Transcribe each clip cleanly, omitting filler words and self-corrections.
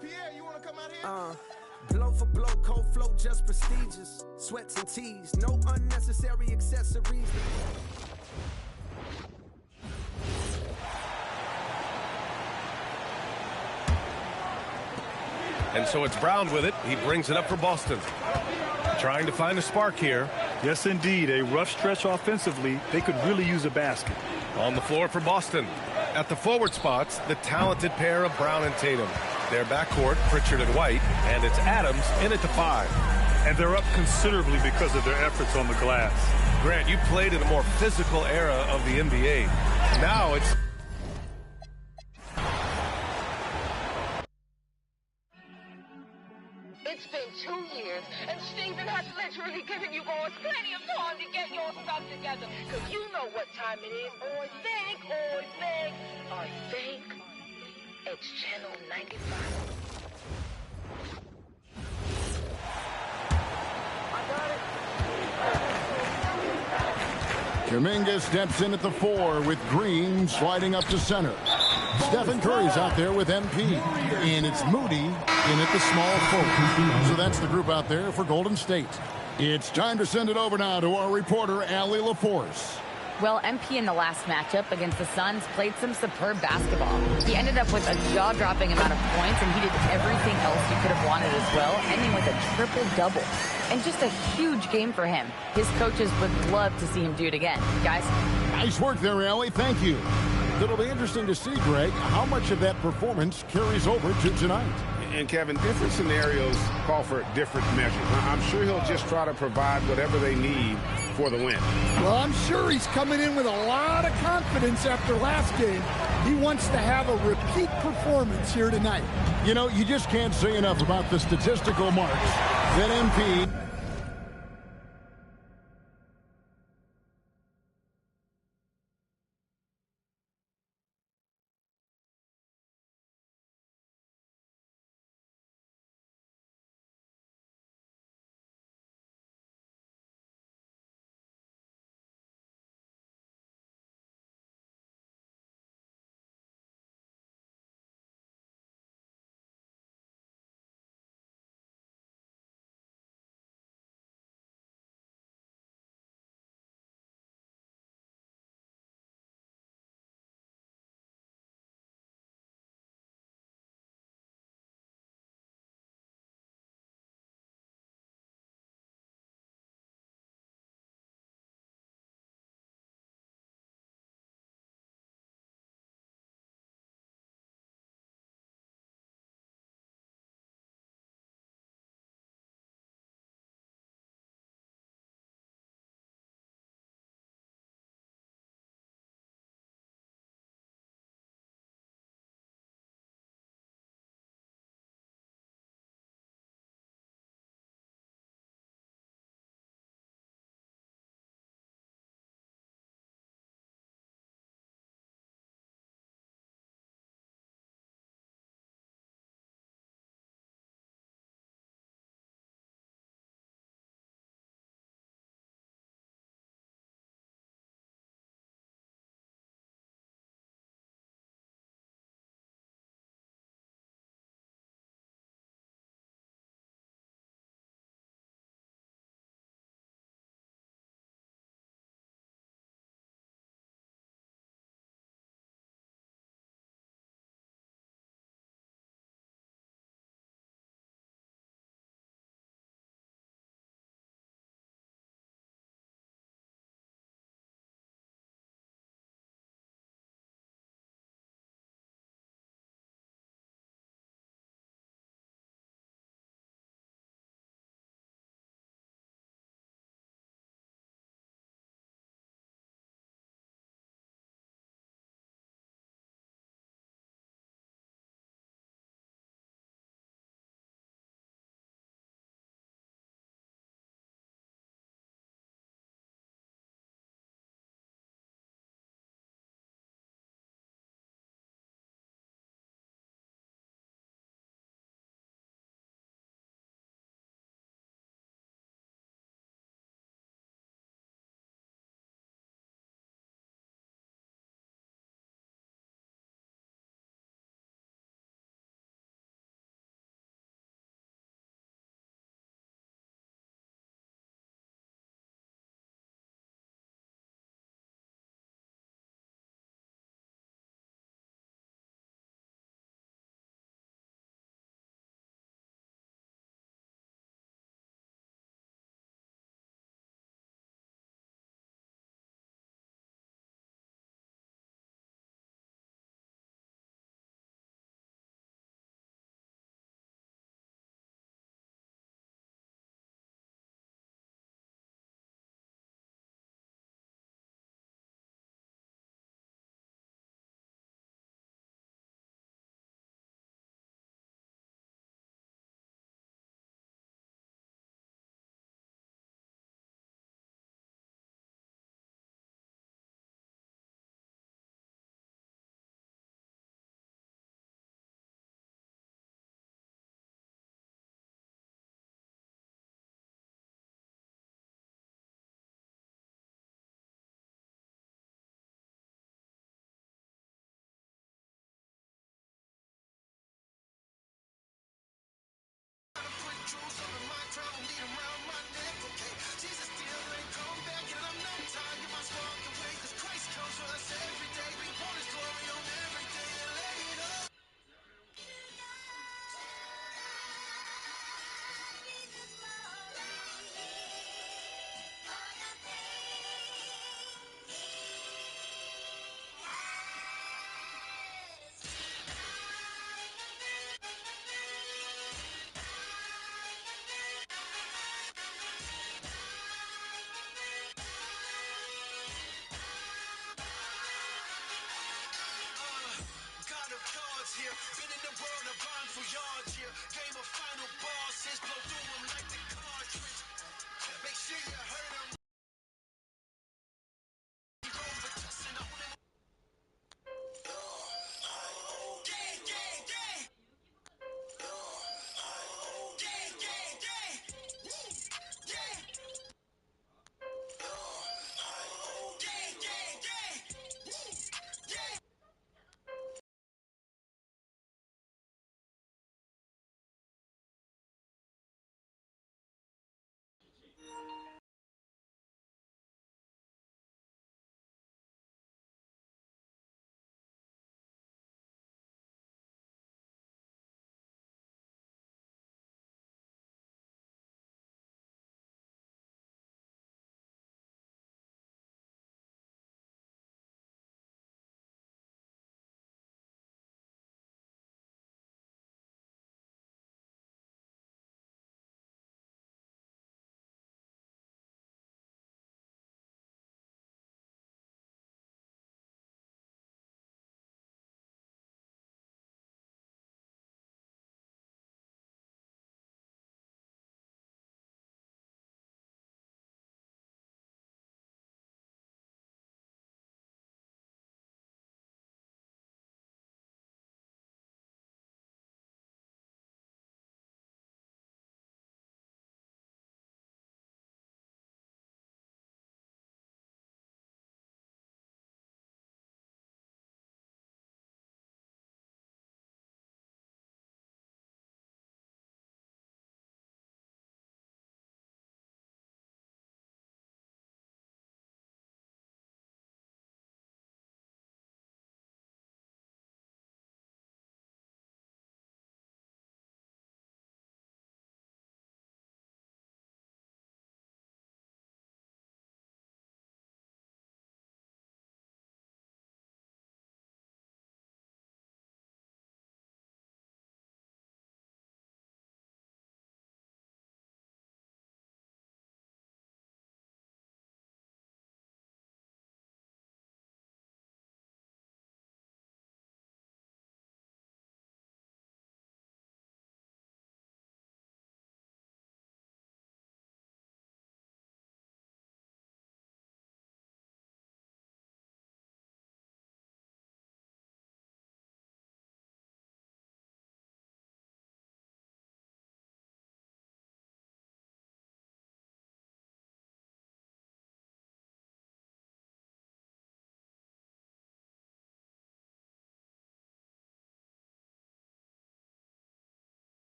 Pierre, you wanna come out here? Blow for blow, cold flow, just prestigious. Sweats and tees, no unnecessary accessories. And so it's Brown with it. He brings it up for Boston. Trying to find a spark here. Yes, indeed. A rough stretch offensively. They could really use a basket. On the floor for Boston. At the forward spots, the talented pair of Brown and Tatum. Their backcourt, Pritchard and White, and it's Adams in at the 5. And they're up considerably because of their efforts on the glass. Grant, you played in a more physical era of the NBA. Now it's... It's been 2 years, and Stephen has literally given you boys plenty of time to get your stuff together. Because you know what time it is. I think it's Channel 95. Kuminga steps in at the 4 with Green sliding up to center. Stephen Curry's out there with MP. And it's Moody in at the small forward. So that's the group out there for Golden State. It's time to send it over now to our reporter, Allie LaForce. Well, MP in the last matchup against the Suns played some superb basketball. He ended up with a jaw-dropping amount of points, and he did everything else he could have wanted as well, ending with a triple-double. And just a huge game for him. His coaches would love to see him do it again. Guys? Nice work there, Allie. Thank you. It'll be interesting to see, Greg, how much of that performance carries over to tonight. And, Kevin, different scenarios call for different measures. I'm sure he'll just try to provide whatever they need for the win. Well, I'm sure he's coming in with a lot of confidence after last game. He wants to have a repeat performance here tonight. You know, you just can't say enough about the statistical marks that MP Been in the world of rhymes for yards, yeah. Game of final bosses, blow through them like the cartridge. Make sure you heard them.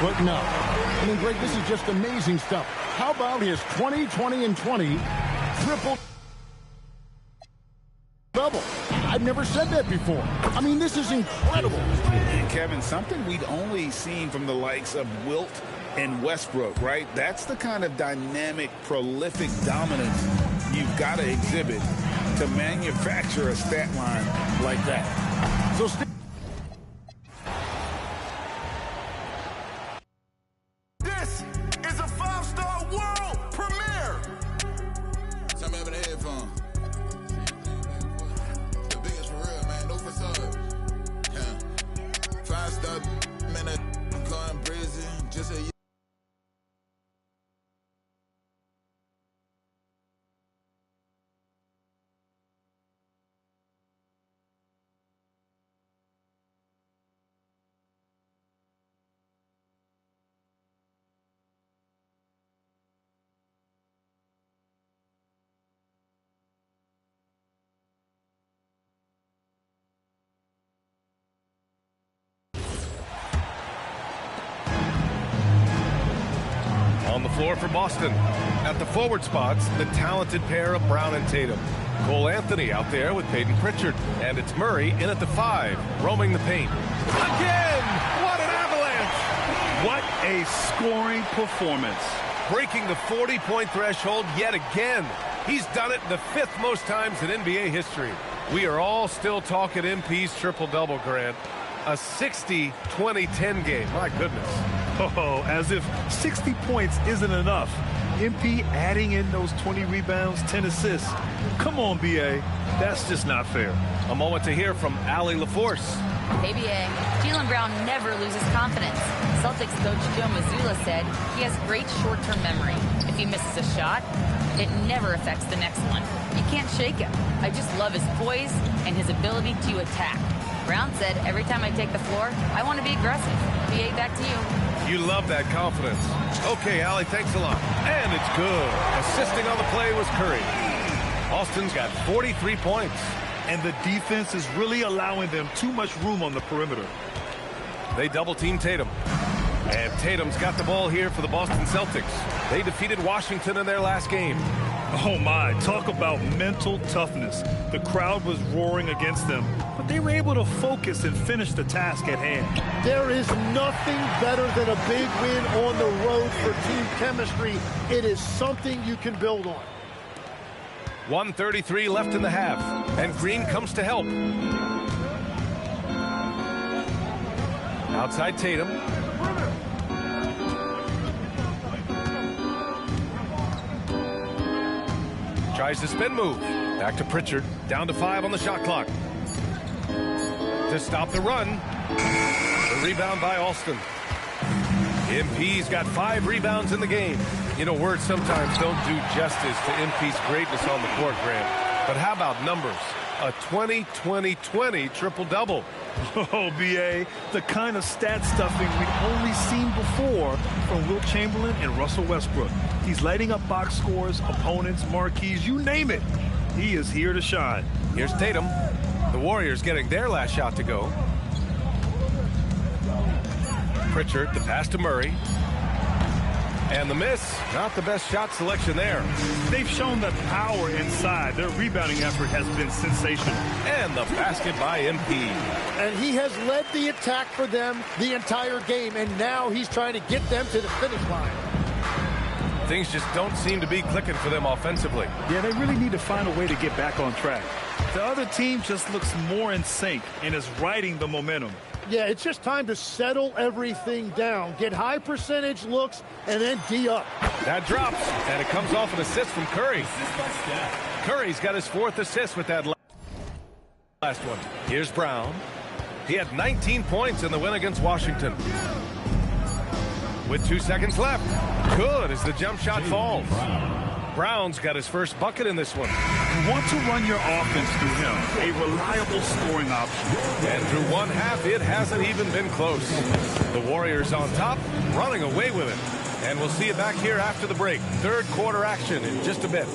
But no. I mean, Greg, this is just amazing stuff. How about his 20, 20, and 20 triple double? I've never said that before. I mean, this is incredible. And Kevin, something we'd only seen from the likes of Wilt and Westbrook, right? That's the kind of dynamic, prolific dominance you've got to exhibit to manufacture a stat line like that. So This is a 5-star world premiere. Tell me having a headphone. The biggest for real, man. No facade. Yeah. 5-star minute. I'm calling Breezy. Just a On the floor for Boston. At the forward spots, the talented pair of Brown and Tatum. Cole Anthony out there with Peyton Pritchard. And it's Murray in at the 5, roaming the paint. Again! What an avalanche! What a scoring performance. Breaking the 40-point threshold yet again. He's done it the 5th most times in NBA history. We are all still talking MP's triple-double, Grant. A 60-20-10 game. My goodness. Oh, as if 60 points isn't enough. MP adding in those 20 rebounds, 10 assists. Come on, B.A. That's just not fair. A moment to hear from Allie LaForce. Hey, BA, Jaylen Brown never loses confidence. Celtics coach Joe Mazzulla said he has great short-term memory. If he misses a shot, it never affects the next one. You can't shake him. I just love his poise and his ability to attack. Brown said, every time I take the floor, I want to be aggressive. BA, back to you. You love that confidence. Okay, Allie, thanks a lot. And it's good. Assisting on the play was Curry. Austin's got 43 points. And the defense is really allowing them too much room on the perimeter. They double-team Tatum. And Tatum's got the ball here for the Boston Celtics. They defeated Washington in their last game. Oh, my. Talk about mental toughness. The crowd was roaring against them, but they were able to focus and finish the task at hand. There is nothing better than a big win on the road for team chemistry. It is something you can build on. 1:33 left in the half, and Green comes to help. Outside Tatum. Tries the spin move. Back to Pritchard. Down to 5 on the shot clock. To stop the run. The rebound by Alston. MP's got 5 rebounds in the game. You know, words sometimes don't do justice to MP's greatness on the court, Grant. But how about numbers? A 20-20-20 triple-double. Oh, B.A., the kind of stat stuffing we've only seen before from Wilt Chamberlain and Russell Westbrook. He's lighting up box scores, opponents, marquees, you name it. He is here to shine. Here's Tatum. The Warriors getting their last shot to go. Pritchard, the pass to Murray. And the miss. Not the best shot selection there. They've shown the power inside. Their rebounding effort has been sensational. And the basket by MP. And he has led the attack for them the entire game, and now he's trying to get them to the finish line. Things just don't seem to be clicking for them offensively. Yeah, they really need to find a way to get back on track. The other team just looks more in sync and is riding the momentum. Yeah, it's just time to settle everything down, get high percentage looks, and then D up. That drops, and it comes off an assist from Curry. Curry's got his 4th assist with that last one. Here's Brown. He had 19 points in the win against Washington. With 2 seconds left. Good as the jump shot falls. Brown's got his first bucket in this one. You want to run your offense through him, a reliable scoring option. And through one half, it hasn't even been close. The Warriors on top, running away with it. And we'll see you back here after the break. 3rd quarter action in just a bit.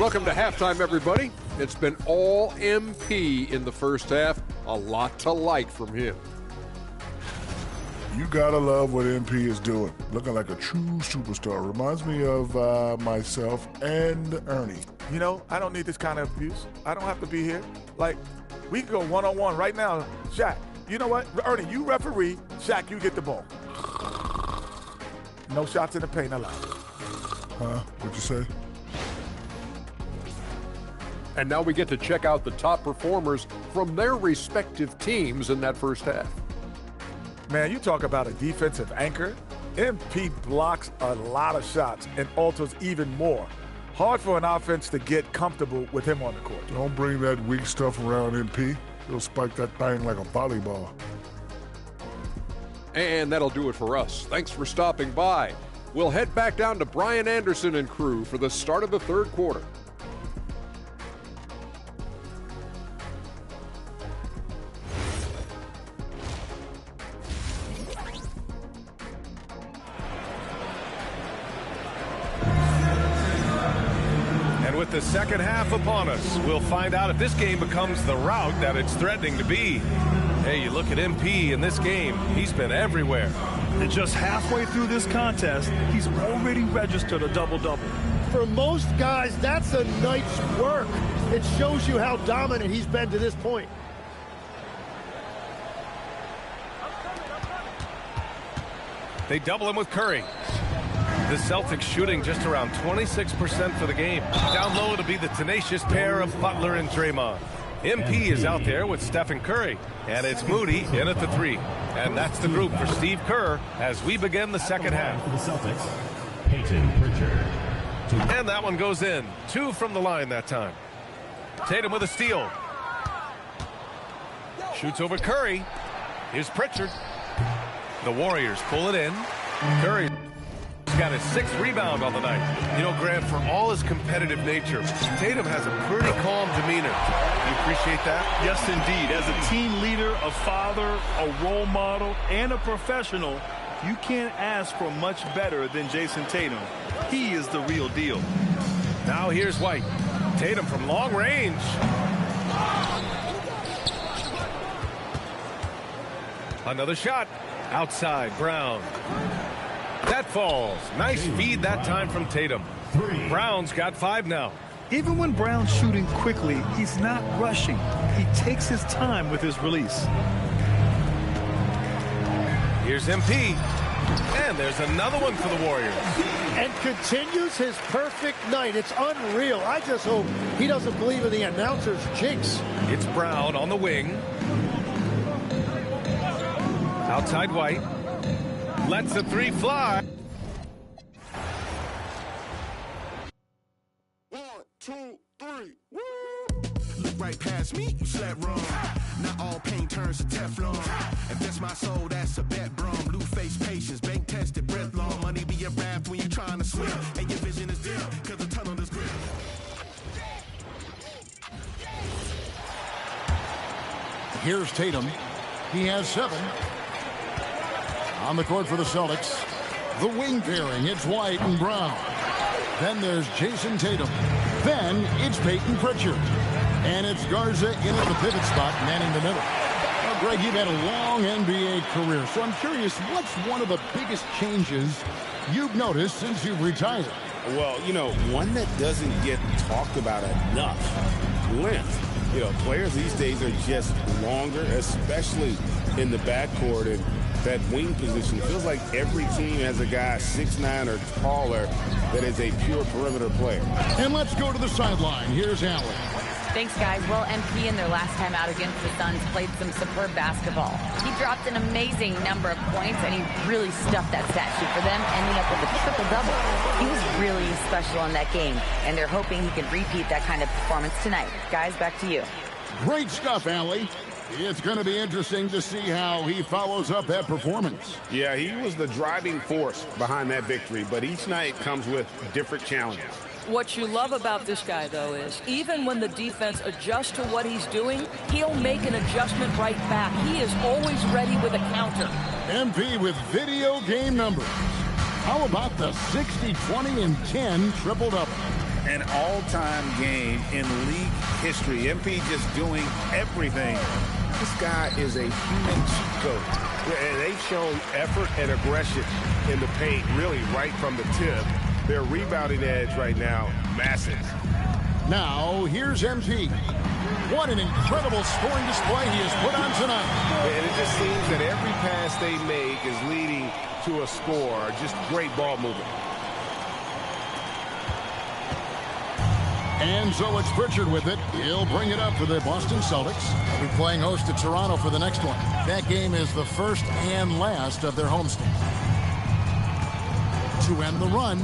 Welcome to halftime, everybody. It's been all MP in the first half. A lot to like from him. You gotta love what MP is doing. Looking like a true superstar. Reminds me of myself and Ernie. You know, I don't need this kind of abuse. I don't have to be here. Like, we can go one-on-one right now. Shaq, you know what? Ernie, you referee. Shaq, you get the ball. No shots in the paint allowed. Huh? What'd you say? And now we get to check out the top performers from their respective teams in that first half. Man, you talk about a defensive anchor. MP blocks a lot of shots and alters even more. Hard for an offense to get comfortable with him on the court. Don't bring that weak stuff around MP. He'll spike that thing like a volleyball. And that'll do it for us. Thanks for stopping by. We'll head back down to Brian Anderson and crew for the start of the third quarter. With the second half upon us, we'll find out if this game becomes the rout that it's threatening to be. Hey, you look at MP in this game, he's been everywhere. And just halfway through this contest, he's already registered a double-double. For most guys, that's a night's work. It shows you how dominant he's been to this point. They double him with Curry. The Celtics shooting just around 26% for the game. Down low to be the tenacious pair of Butler and Draymond. MP is out there with Stephen Curry. And it's Moody in at the three. And that's the group for Steve Kerr as we begin the second half. For the Celtics, Peyton Pritchard. And that one goes in. 2 from the line that time. Tatum with a steal. Shoots over Curry. Here's Pritchard. The Warriors pull it in. Curry got his 6th rebound on the night. You know, Grant, for all his competitive nature, Tatum has a pretty calm demeanor. You appreciate that? Yes, indeed. As a team leader, a father, a role model, and a professional, you can't ask for much better than Jason Tatum. He is the real deal. Now here's White. Tatum from long range. Another shot. Outside, Brown. That falls. Nice feed that time from Tatum. Brown's got 5 now. Even when Brown's shooting quickly, he's not rushing. He takes his time with his release. Here's MP. And there's another one for the Warriors. And continues his perfect night. It's unreal. I just hope he doesn't believe in the announcer's jinx. It's Brown on the wing. Outside White. Lets the 3 fly. 1, 2, 3. Woo! Look right past me, you slept wrong. Not all paint turns to Teflon. If that's my soul, that's a bet, bro. Blue face patience, bank tested, breath long. Money be a raft when you're trying to swim. And your vision is dim, cause the tunnel is grim. Here's Tatum. He has 7. On the court for the Celtics, the wing pairing, it's White and Brown. Then there's Jason Tatum. Then it's Peyton Pritchard. And it's Garza in at the pivot spot, manning the middle. Now, Greg, you've had a long NBA career, so I'm curious, what's one of the biggest changes you've noticed since you've retired? Well, you know, one that doesn't get talked about enough, length. You know, players these days are just longer, especially in the backcourt, and that wing position. It feels like every team has a guy 6'9" or taller that is a pure perimeter player. And let's go to the sideline. Here's Allen. Thanks, guys. Well, MP in their last time out against the Suns played some superb basketball. He dropped an amazing number of points, and he really stuffed that stat sheet for them, ending up with a triple-double. He was really special in that game, and they're hoping he can repeat that kind of performance tonight. Guys, back to you. Great stuff, Allie. It's going to be interesting to see how he follows up that performance. Yeah, he was the driving force behind that victory, but each night comes with different challenges. What you love about this guy, though, is even when the defense adjusts to what he's doing, he'll make an adjustment right back. He is always ready with a counter. MP with video game numbers. How about the 60, 20, and 10 triple-double? an all-time game in league history. MP just doing everything. This guy is a human cheat code. And they've shown effort and aggression in the paint, really right from the tip. Their rebounding edge right now, massive. Now, here's MP. What an incredible scoring display he has put on tonight. And it just seems that every pass they make is leading to a score. Just great ball movement. And so it's Pritchard with it. He'll bring it up for the Boston Celtics. They'll be playing host to Toronto for the next one. That game is the first and last of their homestand. To end the run,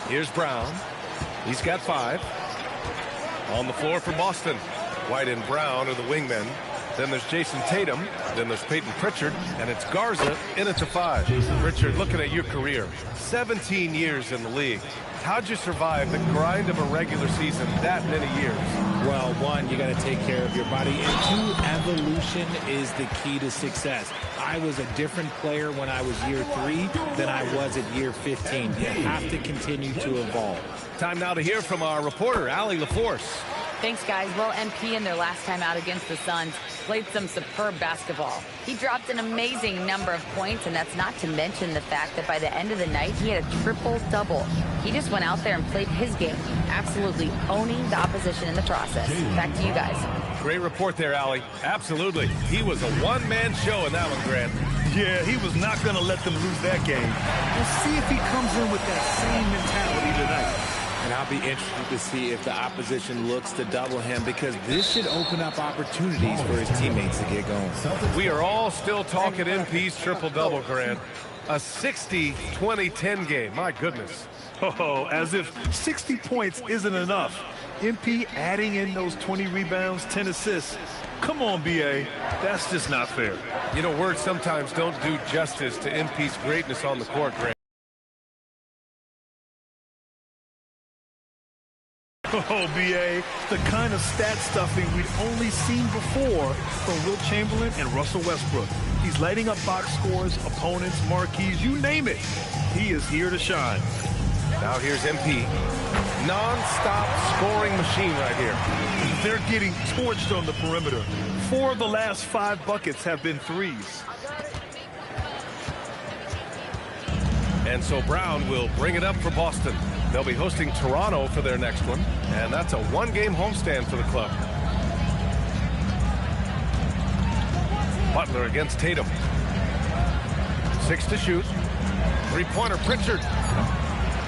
Here's Brown. He's got 5. On the floor for Boston. White and Brown are the wingmen. Then there's Jason Tatum. Then there's Peyton Pritchard. And it's Garza in at the 5. Pritchard, looking at your career. 17 years in the league. How'd you survive the grind of a regular season that many years? Well, one, you got to take care of your body. And 2, evolution is the key to success. I was a different player when I was year 3 than I was at year 15. You have to continue to evolve. Time now to hear from our reporter, Allie LaForce. Thanks, guys. Well, MP in their last time out against the Suns played some superb basketball. He dropped an amazing number of points, and that's not to mention the fact that by the end of the night, he had a triple-double. He just went out there and played his game, absolutely owning the opposition in the process. Back to you guys. Great report there, Allie. Absolutely. He was a one-man show in that one, Grant. Yeah, he was not going to let them lose that game. We'll see if he comes in with that same mentality tonight. And I'll be interested to see if the opposition looks to double him, because this should open up opportunities for his teammates to get going. We are all still talking MP's triple-double, Grant. A 60-20-10 game. My goodness. Oh, as if 60 points isn't enough. MP adding in those 20 rebounds, 10 assists. Come on, BA. That's just not fair. You know, words sometimes don't do justice to MP's greatness on the court, Grant. Oh, BA, the kind of stat stuffing we'd only seen before from Wilt Chamberlain and Russell Westbrook. He's lighting up box scores, opponents, marquees, you name it. He is here to shine. Now here's MP. Non-stop scoring machine right here. They're getting torched on the perimeter. 4 of the last 5 buckets have been threes. And so Brown will bring it up for Boston. They'll be hosting Toronto for their next one, and that's a one-game homestand for the club. Butler against Tatum. 6 to shoot. 3-pointer Pritchard.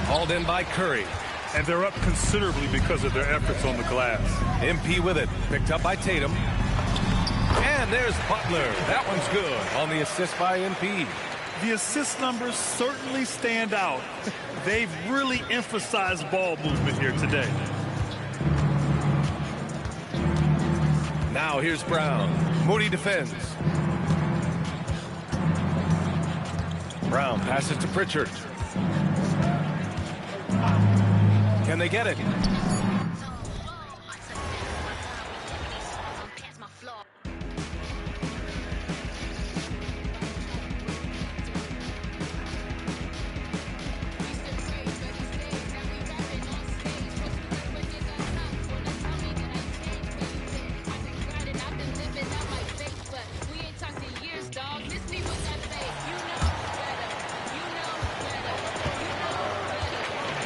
Hauled in by Curry. And they're up considerably because of their efforts on the glass. MP with it. Picked up by Tatum. And there's Butler. That one's good on the assist by MP. The assist numbers certainly stand out. They've really emphasized ball movement here today. Now here's Brown. Moody defends. Brown passes to Pritchard. Can they get it?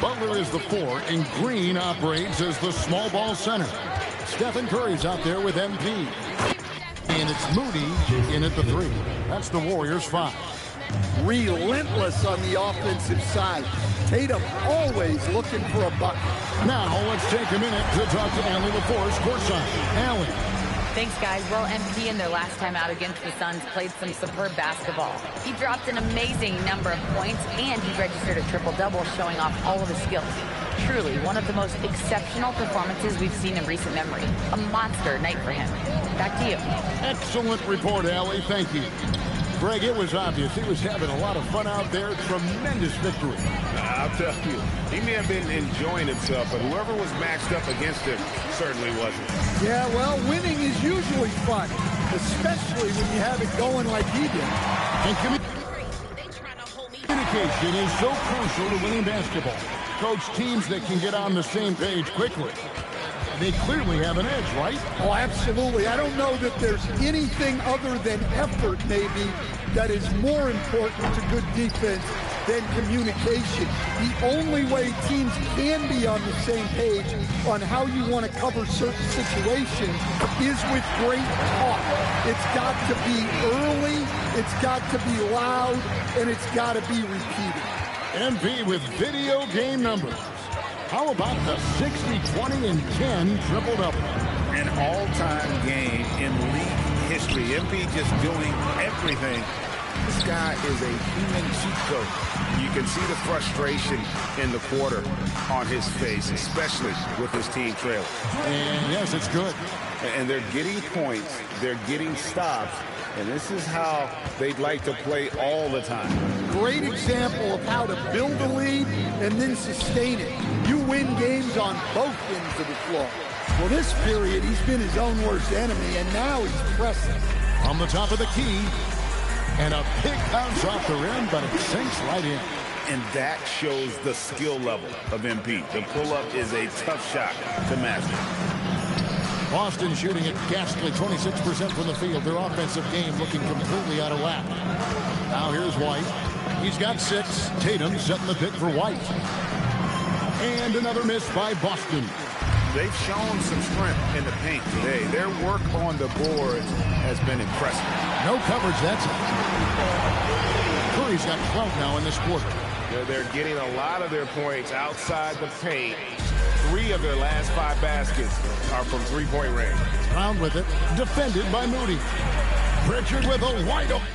Butler is the 4, and Green operates as the small ball center. Stephen Curry's out there with MP. And it's Moody in at the 3. That's the Warriors' 5. Relentless on the offensive side. Tatum always looking for a bucket. Now let's take a minute to talk to Allie LaForce courtside. Allie. Thanks, guys. Well, MP in their last time out against the Suns played some superb basketball. He dropped an amazing number of points, and he registered a triple-double, showing off all of his skills. Truly, one of the most exceptional performances we've seen in recent memory. A monster night for him. Back to you. Excellent report, Allie. Thank you. Greg, it was obvious he was having a lot of fun out there. Tremendous victory. I'll tell you, he may have been enjoying himself, but whoever was matched up against him certainly wasn't. Yeah, well, winning is usually fun, especially when you have it going like he did. And communication is so crucial to winning basketball. Coach, teams that can get on the same page quickly, they clearly have an edge, right? Oh, absolutely. I don't know that there's anything other than effort, maybe, that is more important to good defense than communication. The only way teams can be on the same page on how you want to cover certain situations is with great talk. It's got to be early, it's got to be loud, and it's got to be repeated. MP with video game numbers. How about the 60, 20, and 10 triple-double? An all-time game in league history. MP just doing everything. This guy is a human cheat code. You can see the frustration in the quarter on his face, especially with his team trailing. And yes, it's good. And they're getting points, they're getting stops, and this is how they'd like to play all the time. Great example of how to build a lead and then sustain it. You win games on both ends of the floor. Well, this period, he's been his own worst enemy, and now he's pressing. From the top of the key, and a pick bounce off the rim, but it sinks right in. And that shows the skill level of MP. The pull-up is a tough shot to master. Boston shooting at ghastly 26% from the field. Their offensive game looking completely out of whack. Now here's White. He's got 6. Tatum setting the pick for White. And another miss by Boston. They've shown some strength in the paint today. Their work on the boards has been impressive. No coverage, that's it. Curry's got 12 now in this quarter. They're getting a lot of their points outside the paint. 3 of their last 5 baskets are from three-point range. Brown with it, defended by Moody. Pritchard with a wide open.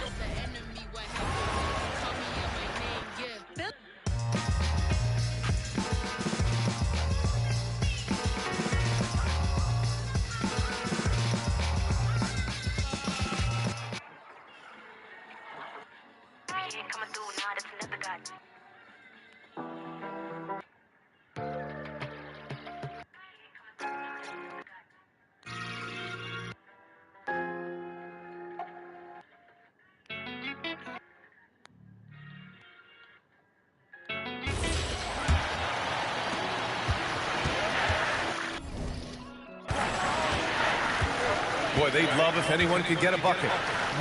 Boy, they'd love if anyone could get a bucket.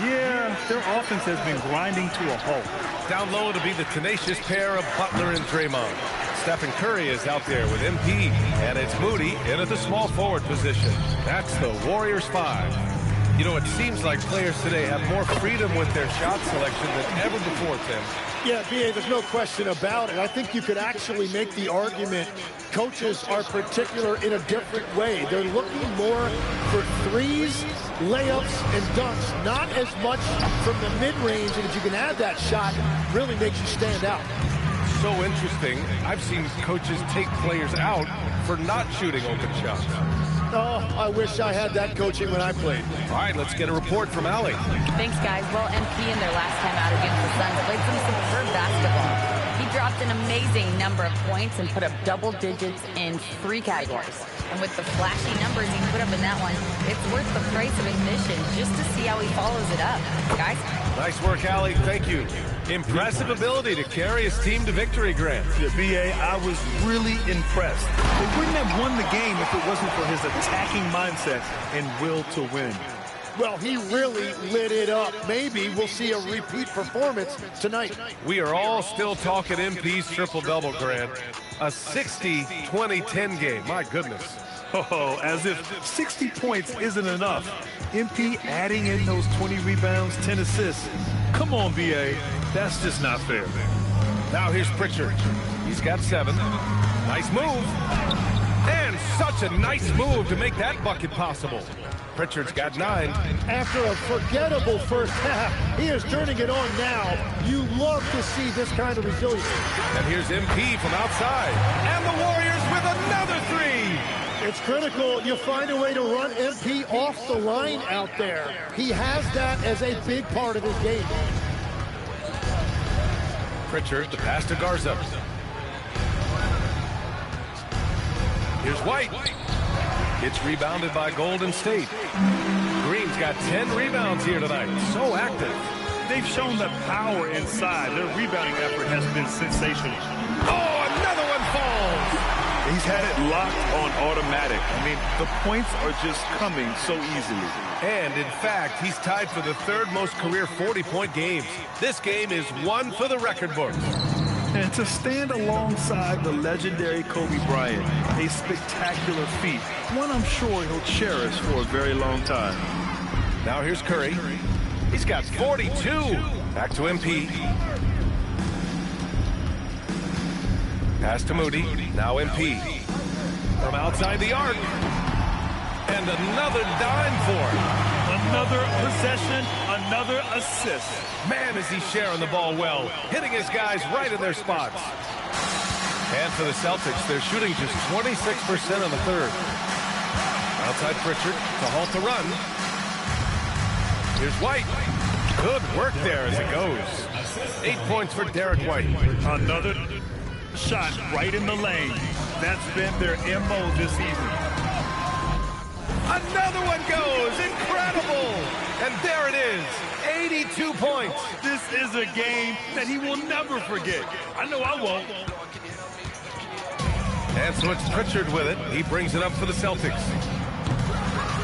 Yeah, their offense has been grinding to a halt. Down low to be the tenacious pair of Butler and Draymond. Stephen Curry is out there with MP, and it's Moody in at the small forward position. That's the Warriors 5. You know, it seems like players today have more freedom with their shot selection than ever before, Tim. Yeah, B.A., there's no question about it. I think you could actually make the argument coaches are particular in a different way. They're looking more for threes, layups, and dunks, not as much from the mid-range, and if you can add that shot, really makes you stand out. So interesting. I've seen coaches take players out for not shooting open shots. Oh, I wish I had that coaching when I played. All right, let's get a report from Allie. Thanks, guys. Well, MP in their last time out against the Suns played some superb basketball. He dropped an amazing number of points and put up double digits in 3 categories. And with the flashy numbers he put up in that one, it's worth the price of admission just to see how he follows it up. Guys? Nice work, Allie. Thank you. Impressive ability to carry his team to victory, Grant. Yeah, B.A., I was really impressed. They wouldn't have won the game if it wasn't for his attacking mindset and will to win. Well, he really lit it up. Maybe we'll see a repeat performance tonight. We are all still talking MP's triple-double, Grant. A 60-20-10 game. My goodness. Oh, as if 60 points isn't enough. MP adding in those 20 rebounds, 10 assists. Come on, B.A. That's just not fair. Now here's Pritchard. He's got 7. Nice move. And such a nice move to make that bucket possible. Pritchard's got 9. After a forgettable first half, he is turning it on now. You love to see this kind of resilience. And here's MP from outside. And the Warriors with another 3. It's critical you find a way to run MP off the line out there. He has that as a big part of his game. Pritchard, the pass to Garza. Here's White. It's rebounded by Golden State. Green's got 10 rebounds here tonight. So active. They've shown the power inside. Their rebounding effort has been sensational. Oh, another one falls. He's had it locked on automatic. I mean, the points are just coming so easily. And, in fact, he's tied for the 3rd most career 40-point games. This game is one for the record books. And to stand alongside the legendary Kobe Bryant, a spectacular feat, one I'm sure he'll cherish for a very long time. Now here's Curry. He's got 42. Back to MP. Pass to Moody. Now MP. From outside the arc. And another dime for him. Another possession, another assist. Man, is he sharing the ball well. Hitting his guys right in their spots. And for the Celtics, they're shooting just 26% on the 3rd. Outside Pritchard to halt the run. Here's White. Good work there as it goes. 8 points for Derek White. Another shot right in the lane. That's been their MO this season. Another one goes. Incredible. And there it is. 82 points. This is a game that he will never forget. I know I won't. And so it's Pritchard with it. He brings it up for the Celtics.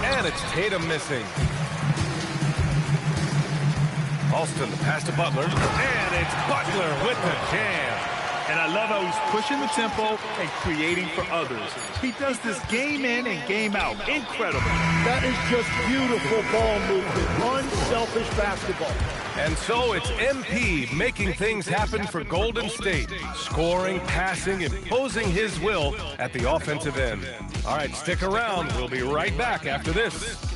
And it's Tatum missing. Alston, the pass to Butler. And it's Butler with the jam. And I love how he's pushing the tempo and creating for others. He does this game in and game out. Incredible. That is just beautiful ball movement. Unselfish basketball. And so it's MP making things happen for Golden State. Scoring, passing, imposing his will at the offensive end. All right, stick around. We'll be right back after this.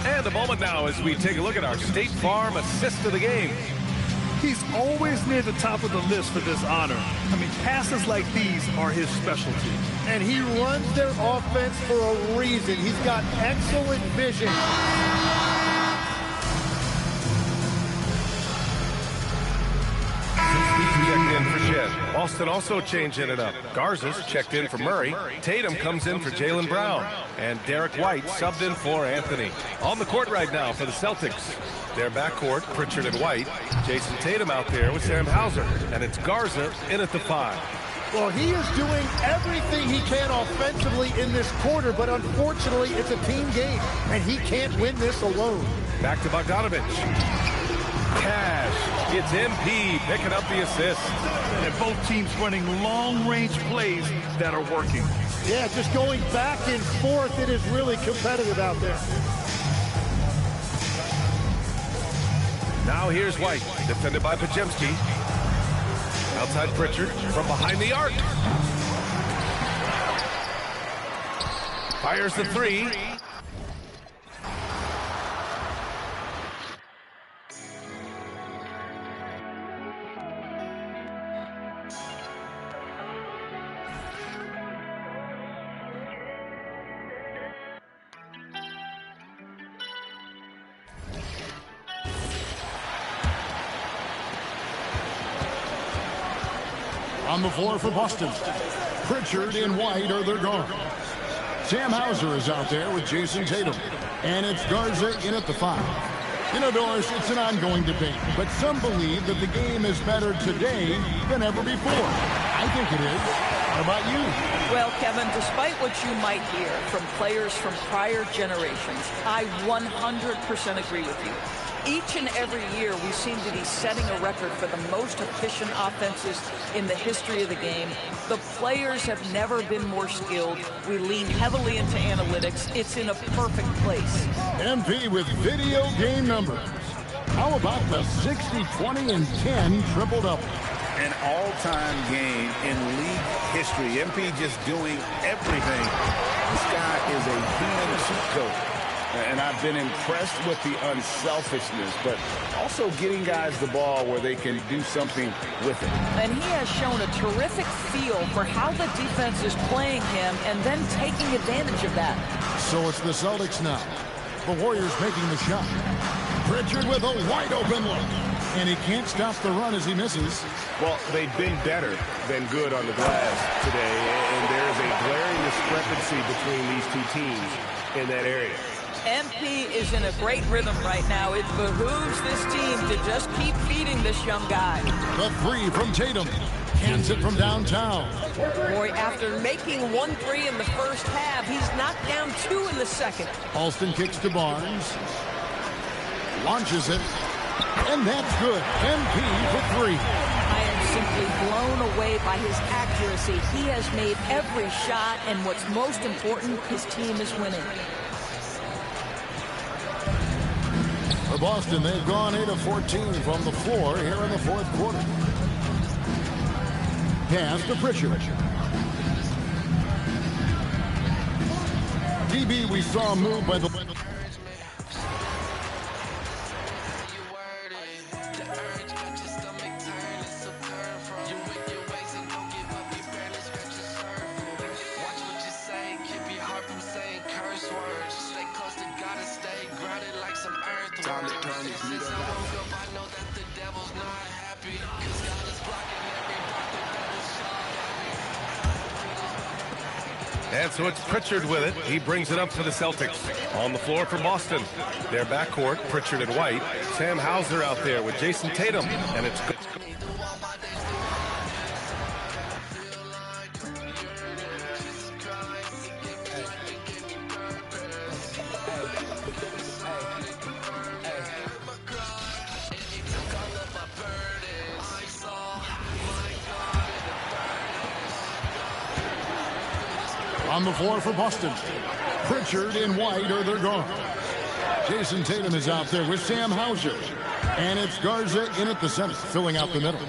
And a moment now as we take a look at our State Farm assist of the game. He's always near the top of the list for this honor. I mean, passes like these are his specialty. And he runs their offense for a reason. He's got excellent vision. Checked in for Shed. Alston also changing it up. Garza's checked in for Murray. Tatum comes in for Jaylen Brown. And Derek White subbed in for Anthony. On the court right now for the Celtics. Their backcourt, Pritchard and White. Jason Tatum out there with Sam Hauser. And it's Garza in at the 5. Well, he is doing everything he can offensively in this quarter, but unfortunately, it's a team game, and he can't win this alone. Back to Bogdanovich. Cash. It's MP picking up the assist. And both teams running long-range plays that are working. Yeah, just going back and forth. It is really competitive out there. Now here's White, defended by Pajemski. Outside Pritchard from behind the arc. Fires the 3. On the floor for Boston, Pritchard and White are their guards. Sam Hauser is out there with Jason Tatum. And it's Garza in at the 5. You know, Doris, it's an ongoing debate, but some believe that the game is better today than ever before. I think it is. How about you? Well, Kevin, despite what you might hear from players from prior generations, I 100% agree with you. Each and every year, we seem to be setting a record for the most efficient offenses in the history of the game. The players have never been more skilled. We lean heavily into analytics. It's in a perfect place. MP with video game numbers. How about the 60, 20, and 10 triple-double? an all-time game in league history. MP just doing everything. This guy is a human cheat code. And I've been impressed with the unselfishness, but also getting guys the ball where they can do something with it. And he has shown a terrific feel for how the defense is playing him and then taking advantage of that. So it's the Celtics now. The Warriors making the shot. Pritchard with a wide-open look. And he can't stop the run as he misses. Well, they've been better than good on the glass today, and there is a glaring discrepancy between these two teams in that area. MP is in a great rhythm right now. It behooves this team to just keep feeding this young guy. The three from Tatum. Cans it from downtown. Boy, after making 1 3 in the first half, he's knocked down 2 in the second. Alston kicks to Barnes. Launches it. And that's good. MP for 3. I am simply blown away by his accuracy. He has made every shot, and what's most important, his team is winning. For Boston, they've gone 8 of 14 from the floor here in the fourth quarter. Pass to Pritchard. DB, we saw a move by the... And so it's Pritchard with it. He brings it up for the Celtics. On the floor for Boston. Their backcourt, Pritchard and White. Sam Hauser out there with Jason Tatum. And it's good. On the floor for Boston. Pritchard and White are their guards. Jason Tatum is out there with Sam Hauser. And it's Garza in at the center, filling out the middle.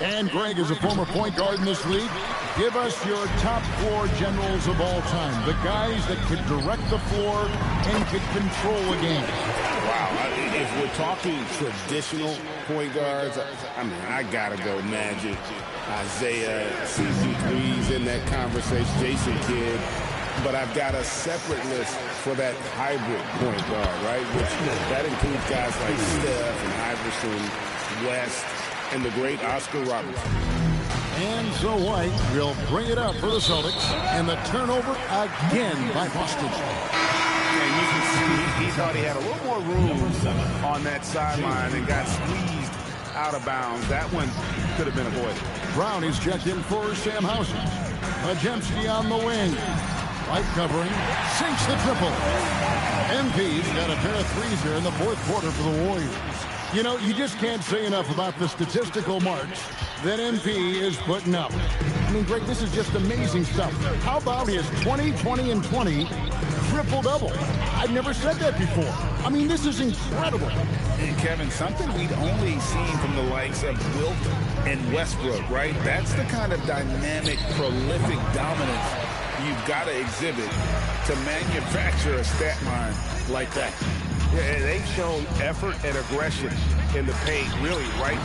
And Greg is a former point guard in this league. Give us your top 4 generals of all time. The guys that could direct the floor and could control a game. Wow, if we're talking traditional point guards, I mean, I gotta go Magic, Isaiah, CP3's in that conversation, Jason Kidd. But I've got a separate list for that hybrid point guard, right? Which that includes guys like Steph and Iverson, West, and the great Oscar Robertson. And so White will bring it up for the Celtics, and the turnover again by Boston. And you can see he thought he had a little more room on that sideline and got squeezed out of bounds. That one could have been avoided. Brown is checked in for Sam Hauser. Majemski on the wing. White covering, sinks the triple. MP's got a pair of threes here in the fourth quarter for the Warriors. You know, you just can't say enough about the statistical marks that MP is putting up. I mean, Greg, this is just amazing stuff. How about his 20, 20, and 20 triple-double? I've never said that before. I mean, this is incredible. And Kevin, something we'd only seen from the likes of Wilt and Westbrook, right? That's the kind of dynamic, prolific dominance you've got to exhibit to manufacture a stat line like that. Yeah, and they've shown effort and aggression in the paint, really, right?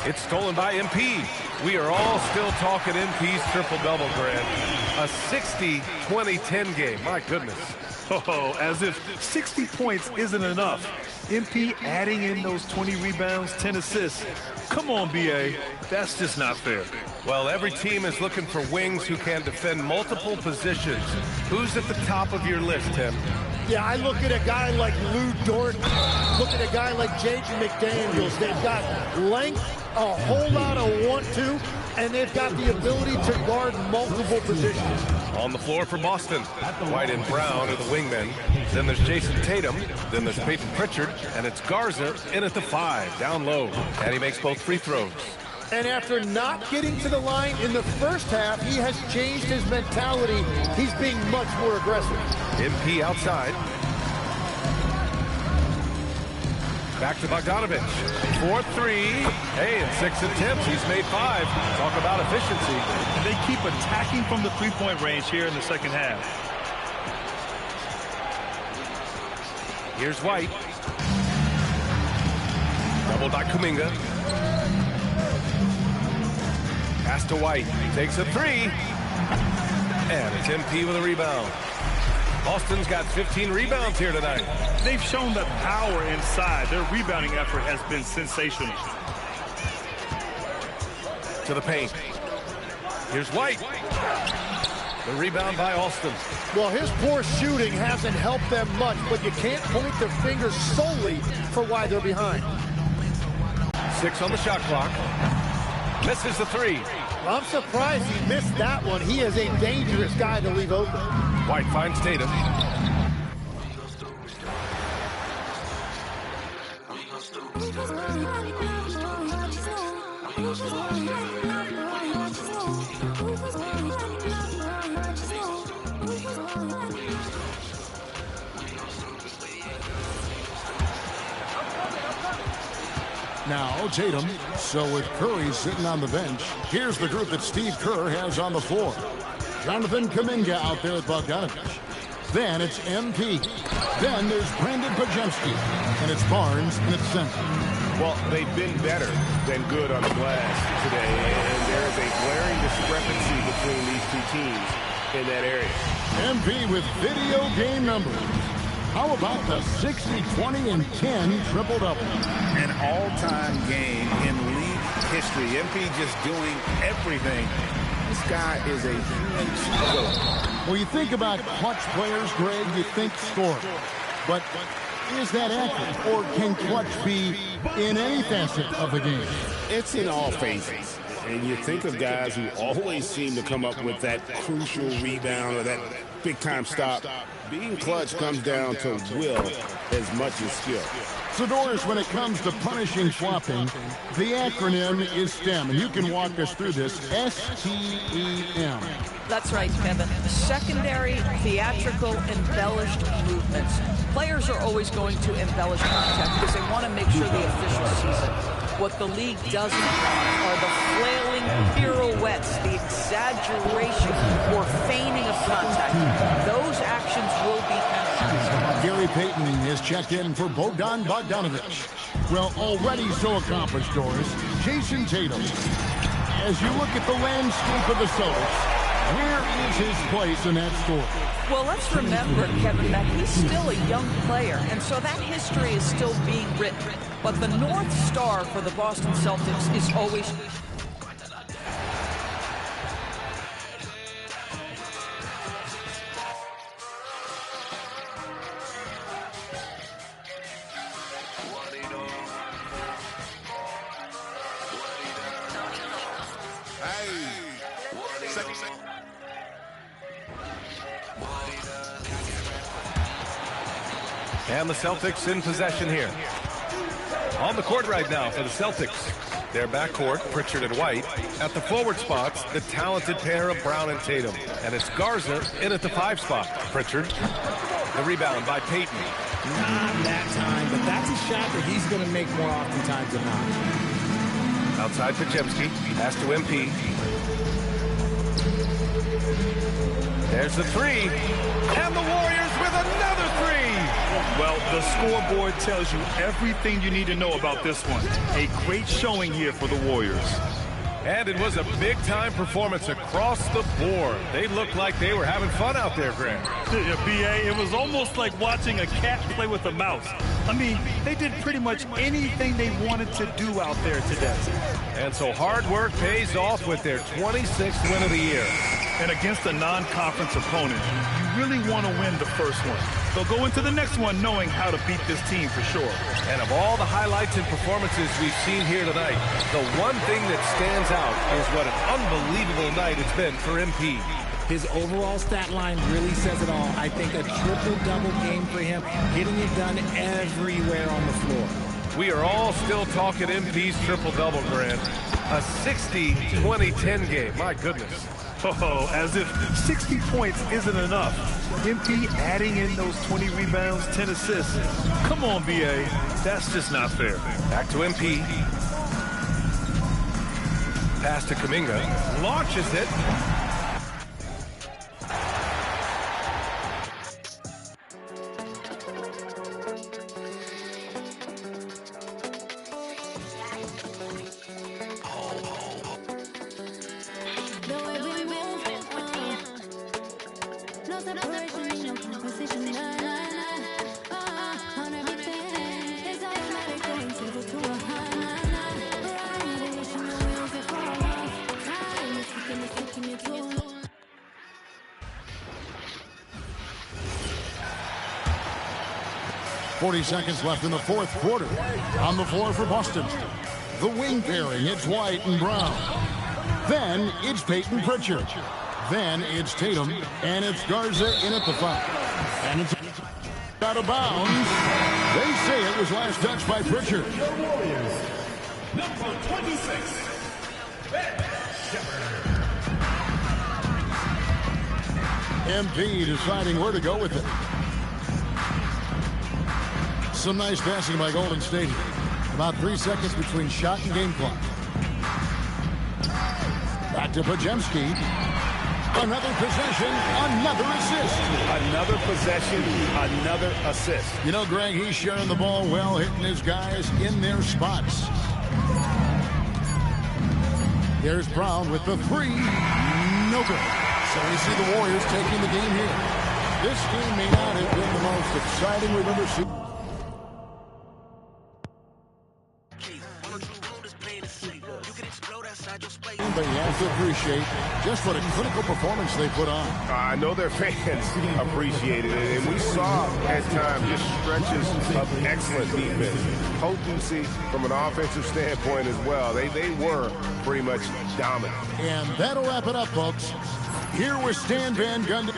It's stolen by MP. We are all still talking MP's triple-double, Grant. A 60-20-10 game. My goodness. Oh, as if 60 points isn't enough. MP adding in those 20 rebounds, 10 assists. Come on, BA. That's just not fair. Well, every team is looking for wings who can defend multiple positions. Who's at the top of your list, Tim? Yeah, I look at a guy like Lou Dort. Look at a guy like Jaden McDaniels. They've got length a whole lot of want-to, and they've got the ability to guard multiple positions. On the floor for Boston, White and Brown are the wingmen. Then there's Jason Tatum. Then there's Peyton Pritchard. And it's Garza in at the 5, down low. And he makes both free throws. And after not getting to the line in the first half, he has changed his mentality. He's being much more aggressive. MP outside. Back to Bogdanovich. 4-3. Hey, in 6 attempts, he's made 5. Talk about efficiency. And they keep attacking from the three-point range here in the second half. Here's White. Doubled by Kuminga. Pass to White. Takes a 3. And it's MP with a rebound. Boston's got 15 rebounds here tonight. They've shown the power inside. Their rebounding effort has been sensational. To the paint. Here's White. The rebound by Alston. Well, his poor shooting hasn't helped them much, but you can't point their fingers solely for why they're behind. 6 on the shot clock. Misses the 3. I'm surprised he missed that one. He is a dangerous guy to leave open. White finds Tatum. Now Tatum. So with Curry sitting on the bench, here's the group that Steve Kerr has on the floor. Jonathan Kuminga out there at Bogdanovich. Then it's MP. Then there's Brandon Pajemski. And it's Barnes and it's center. Well, they've been better than good on the glass today, and there is a glaring discrepancy between these two teams in that area. MP with video game numbers. How about the 60, 20, and 10 triple-double? An all-time game in league history. MP just doing everything. This guy is a human scope. Well, you think about clutch players, Greg, you think scorer. But is that accurate, or can clutch be in any facet of the game? It's in all phases. And you think of guys who always seem to come up with that crucial rebound or that big-time stop. Being clutch comes down to will as much as skill. So, Doris, when it comes to punishing flopping, the acronym is STEM, and you can walk us through this. STEM. That's right, Kevin. Secondary, theatrical, embellished movements. Players are always going to embellish contact because they want to make sure the official sees it. What the league doesn't want are the flailing pirouettes, the exaggeration or feigning of contact. Those actions will be penalized. Gary Payton has checked in for Bogdan Bogdanovich. Well, already so accomplished, Doris. Jason Tatum. As you look at the landscape of the Celtics, where is his place in that story? Well, let's remember, Kevin, that he's still a young player, and so that history is still being written. But the North Star for the Boston Celtics is always... And the Celtics in possession here. On the court right now for the Celtics. Their backcourt, Pritchard and White. At the forward spots, the talented pair of Brown and Tatum. And it's Garza in at the 5 spot. Pritchard. The rebound by Payton. Not that time, but that's a shot that he's going to make more oftentimes than not. Outside Pajemski. Pass to MP. There's the 3. And the Warriors with another 3. Well, the scoreboard tells you everything you need to know about this one. A great showing here for the Warriors. And it was a big-time performance across the board. They looked like they were having fun out there, Grant. Yeah, B.A., it was almost like watching a cat play with a mouse. I mean, they did pretty much anything they wanted to do out there today. And so hard work pays off with their 26th win of the year. And against a non-conference opponent, you really want to win the first one. They'll go into the next one knowing how to beat this team for sure. And of all the highlights and performances we've seen here tonight, the one thing that stands out is what an unbelievable night it's been for MP. His overall stat line really says it all. I think a triple-double game for him, getting it done everywhere on the floor. We are all still talking MP's triple-double, Grant. A 60-20-10 game. My goodness. Oh, as if 60 points isn't enough. MP adding in those 20 rebounds, 10 assists. Come on, BA. That's just not fair. Back to MP. Pass to Kuminga. Launches it. Seconds left in the fourth quarter. On the floor for Boston, the wing pairing, it's White and Brown. Then it's Peyton Pritchard. Then it's Tatum, and it's Garza in at the foul. And it's out of bounds. They say it was last touched by Pritchard. Number 26, Ben MP deciding where to go with it. Some nice passing by Golden State. About 3 seconds between shot and game clock. Back to Pajemski. Another possession, another assist. Another possession, another assist. You know, Greg, he's sharing the ball well, hitting his guys in their spots. Here's Brown with the three. No good. So we see the Warriors taking the game here. This game may not have been the most exciting we've ever seen. But you have to appreciate just what a clinical performance they put on. I know their fans appreciated it, and we saw at times just stretches of excellent defense, potency from an offensive standpoint as well. They were pretty much dominant. And that'll wrap it up, folks. Here was Stan Van Gundy.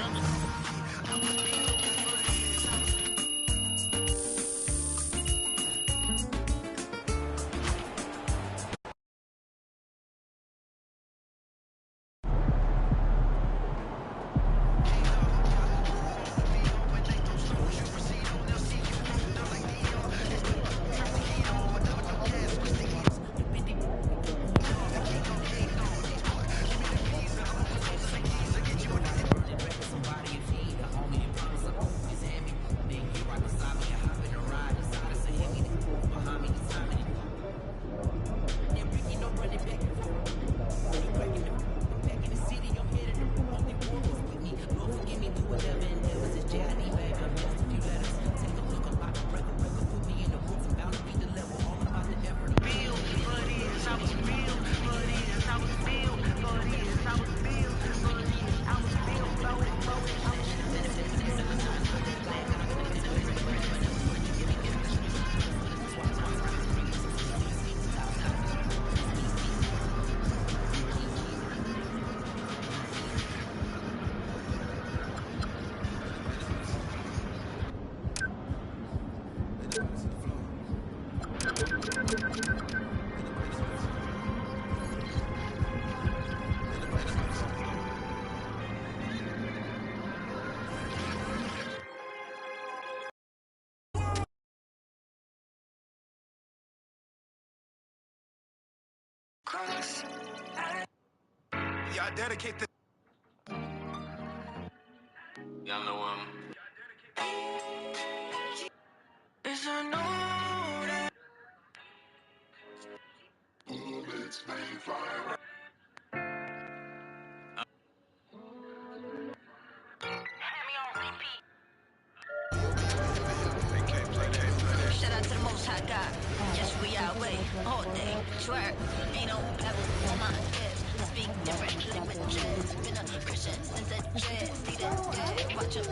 Y'all dedicate this. Y'all know Is I know that bullets may fly. Shout out to the most high God. Yes, we are way all day. Swear, ain't no devil on my head. Speak different languages. Been a Christian since a dread. See that dead. Watch 'em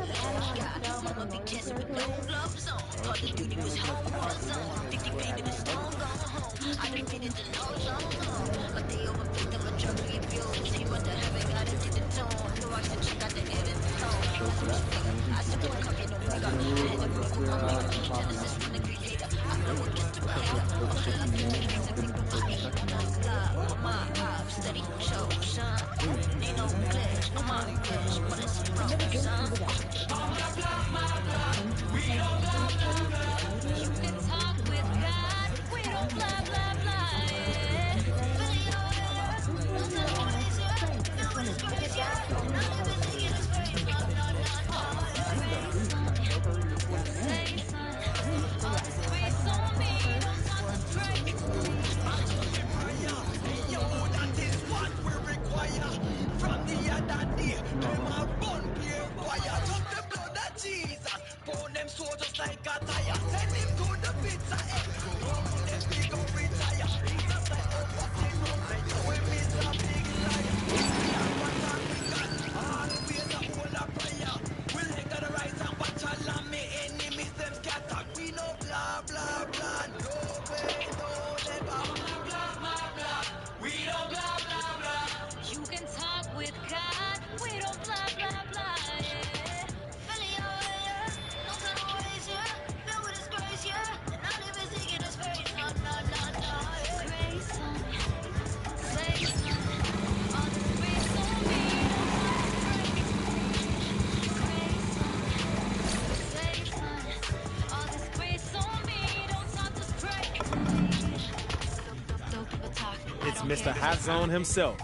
Mr. Hot Zone himself.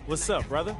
What's up, brother?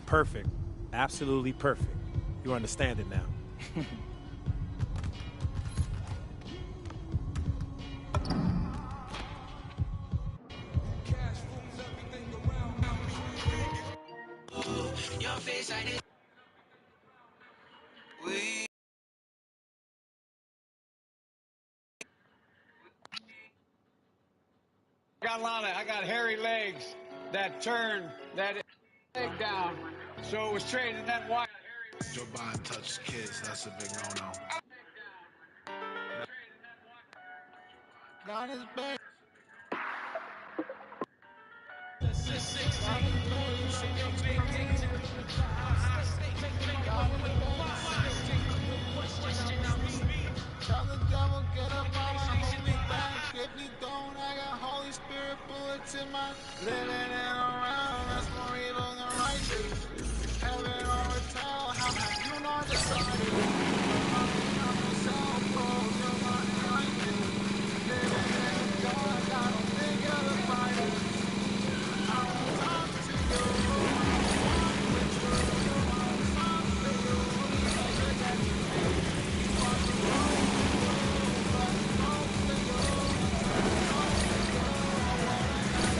Perfect. Absolutely perfect. You understand it now. I got hairy legs that turn that leg down. So it was trading that wide. Joe Biden touched kids. That's a big no-no. God is bad. Tell the devil get up on my holy back. If you don't, I got Holy Spirit bullets in my living and around. That's more evil than righteous. Heaven or hell, how have you not decided? I'm a self-pros, you're not righteous. Living in the dark, I don't think you're the brightest. I won't talk to you, I won't walk with you, I won't talk to you because you're dead to me. You want the wrong to you, but close to you, close to you, I wanna have you.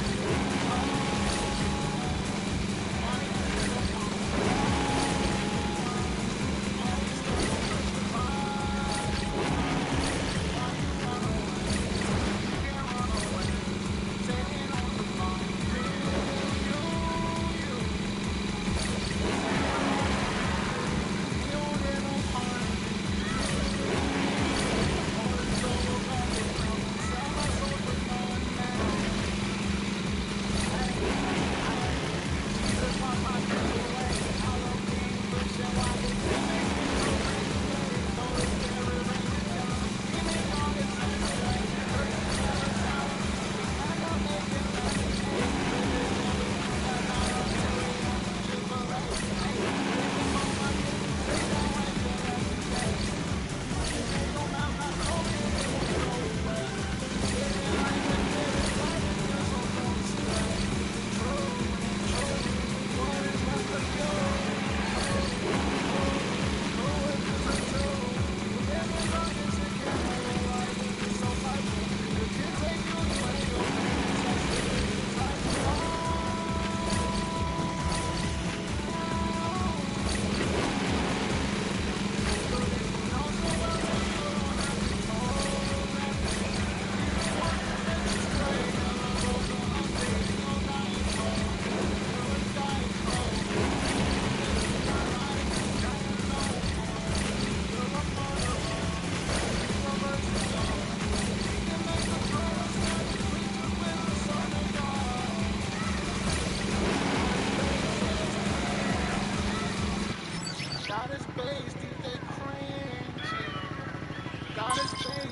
gotta stay.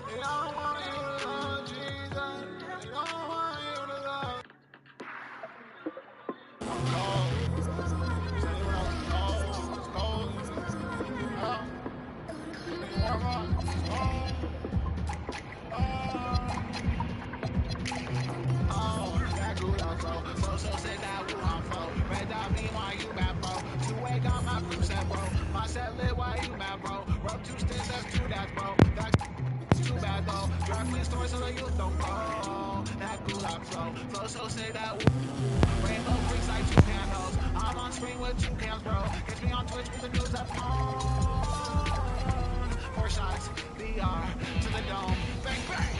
They don't want you to love Jesus. They don't want you to love. I'm cold. Does anyone else cold? It's cold. Oh. Need more rock. It's cold. Oh, that gulag flow. So sick that Wuhan flow. Red dot beam, why you mad, bro? 2-way got my crew set, bro. My set lit, why you mad, bro? Rub 2 sticks, that's 2 dads, bro. That's too bad, though. Draft clean story so the youth don't go. That gulag flow. Flow so sick that Rainbow freaks like 2 candles. I'm on screen with 2 cams, bro. Catch me on Twitch with the news up on. 4 shots, BR to the dome. Bang, bang.